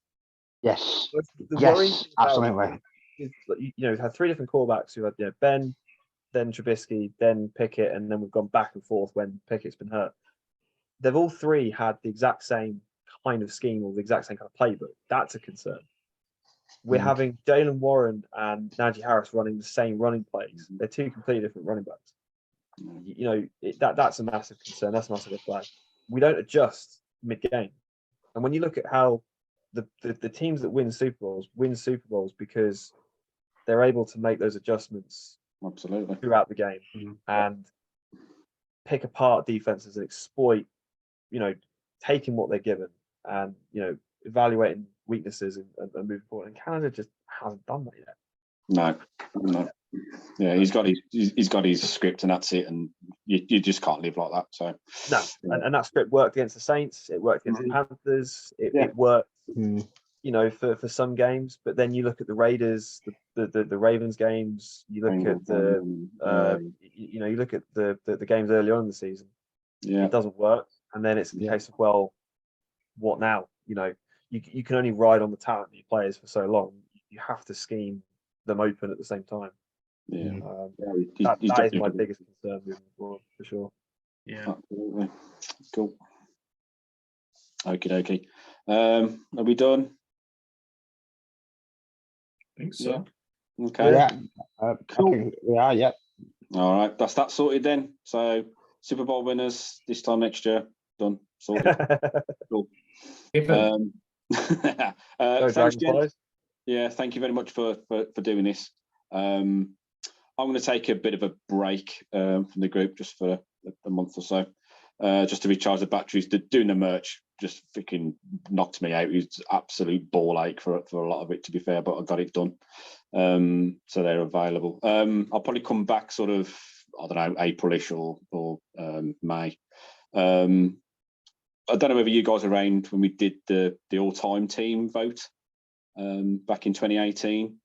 Yes. Yes, absolutely. Is, you know, we've had 3 different quarterbacks. We've had Ben, then Trubisky, then Pickett, and then we've gone back and forth when Pickett's been hurt. They've all 3 had the exact same kind of scheme or the exact same kind of playbook. That's a concern. We're having Jalen Warren and Najee Harris running the same running plays. They're 2 completely different running backs. You know, that's a massive concern. That's a massive flag. We don't adjust mid-game. And when you look at how the teams that win Super Bowls because they're able to make those adjustments absolutely throughout the game and pick apart defenses and exploit, you know, taking what they're given and, you know, evaluating weaknesses and moving forward. And Canada just hasn't done that yet. No. Yeah, he's got his script and that's it, and you just can't live like that. So no, and that script worked against the Saints. It worked against the Panthers. It worked, you know, for some games. But then you look at the Raiders, the Ravens games. You look at you know, you look at the games early on in the season. Yeah, it doesn't work, and then it's a case of, well, what now? You know, you can only ride on the talent of your players for so long. You have to scheme them open at the same time. Yeah, that is my biggest concern moving forward, for sure. Yeah, absolutely. Cool. Okie dokie. Are we done? I think so. Yeah. Okay. Yeah. Cool. We are. Yeah. All right. That's that sorted then. So Super Bowl winners this time next year. Done. Sorted. Cool. Thanks, Jen. Yeah, thank you very much for doing this. I'm going to take a bit of a break from the group just for a month or so, just to recharge the batteries. Doing the merch just freaking knocked me out. It was absolute ball ache for a lot of it, to be fair, but I got it done. So they're available. I'll probably come back sort of, I don't know, April-ish or May. I don't know whether you guys are around when we did the all-time team vote back in 2018.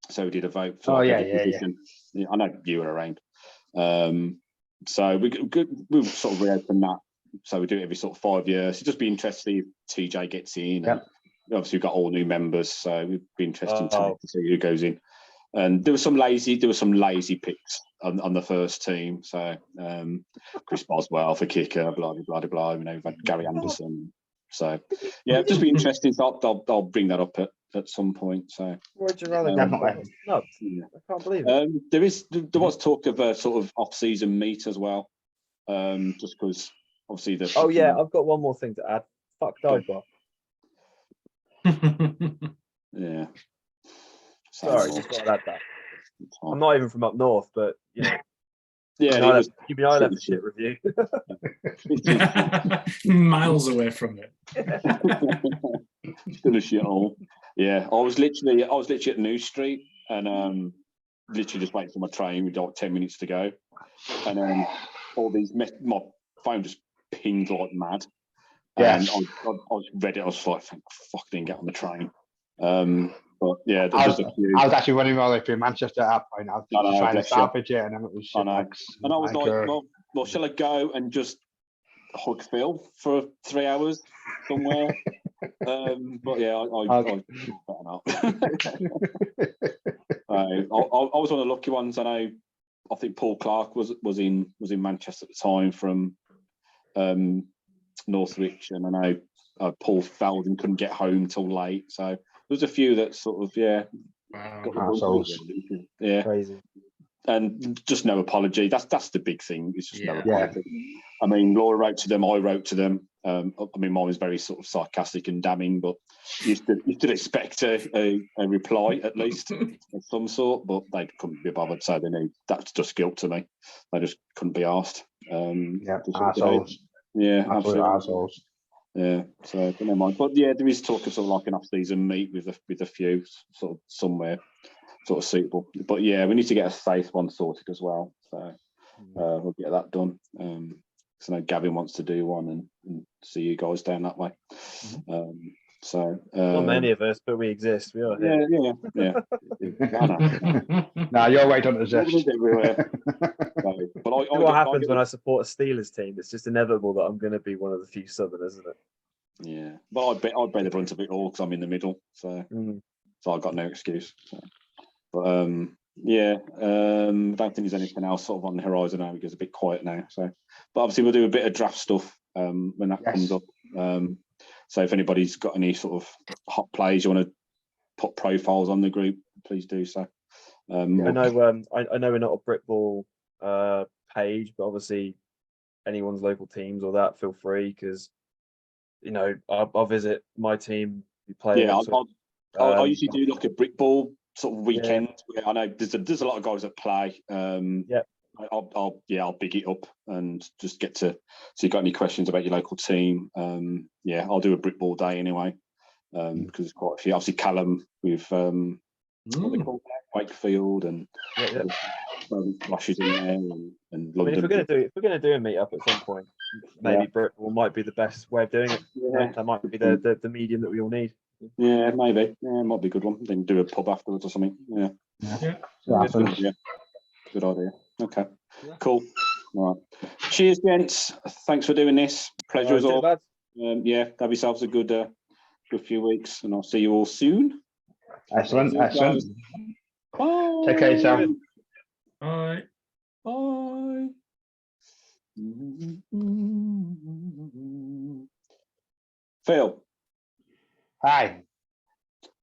So we did a vote for position. Yeah, I know you were around. So we'll sort of reopen that. So we do it every sort of 5 years. It'd just be interesting if TJ gets in. And obviously we've got all new members, so it'd be interesting to see who goes in. And there were some lazy picks on the first team. So Chris Boswell for kicker, blah blah blah blah. You know, we've had Gary Anderson. So yeah, just be interesting. So I'll bring that up at some point. So would you rather definitely? No, I can't believe it. There was talk of a sort of off-season meet as well. Just because obviously I've got one more thing to add. Fuck Dive-Bar. Yeah. Sorry, just got to add that. I'm not even from up north, but you know. Yeah, you'd be I left a shit review. Miles away from it. Still a shithole. Yeah, I was literally at New Street and literally just waiting for my train with like 10 minutes to go, and then all these my phone just pinged like mad. And I was ready. I was like, thank fuck, I didn't get on the train. But yeah, I was actually running all the way through Manchester at that point. I was trying to salvage it, and then it was shit. And I was like, well, shall I go and just hug Phil for 3 hours somewhere? But yeah, I was one of the lucky ones. I think Paul Clark was in Manchester at the time from Northwich, and I know Paul Felden couldn't get home till late, so. There's a few that sort of crazy, and just no apology. That's the big thing. It's just no apology. I mean, Laura wrote to them, I wrote to them. I mean, mine was very sort of sarcastic and damning, but you should expect a reply at least of some sort, but they couldn't be bothered, so they knew that's just guilt to me. They just couldn't be asked. Assholes. Yeah, absolutely. Assholes. Yeah, so but never mind. But yeah, there is talk of sort of like an off-season meet with a few sort of somewhere sort of suitable. But yeah, we need to get a safe one sorted as well. So we'll get that done. So I know Gavin wants to do one and see you guys down that way. Not many of us, but we exist. We are here. Yeah. No, your way don't exist. But what happens when I support a Steelers team? It's just inevitable that I'm going to be one of the few Southerners, isn't it? Yeah, but I'd bear the brunt of it all because I'm in the middle, so I've got no excuse. So. But I don't think there's anything else sort of on the horizon now. It gets a bit quiet now. So, but obviously we'll do a bit of draft stuff when that comes up. So if anybody's got any sort of hot plays you want to put profiles on the group, please do so. I know we're not a Britball page, but obviously anyone's local teams or that, feel free because I'll visit my team. We play. Yeah, I usually do like a Britball sort of weekend. Yeah. I know there's a lot of guys that play. I'll big it up and just get to. So you got any questions about your local team? I'll do a Britball day anyway because there's quite a few. Obviously Callum with what they call Wakefield and Rushes in there and London. If we're gonna do a meet up at some point, maybe Britball might be the best way of doing it. Yeah. That might be the medium that we all need. Yeah, maybe. Yeah, it might be a good one. Then do a pub afterwards or something. Yeah. Good idea. Okay. Cool. All right. Cheers, gents. Thanks for doing this. Pleasure as all. Have yourselves a good few weeks, and I'll see you all soon. Excellent. Bye. Take care, yourself. Bye. Bye. Phil. Hi.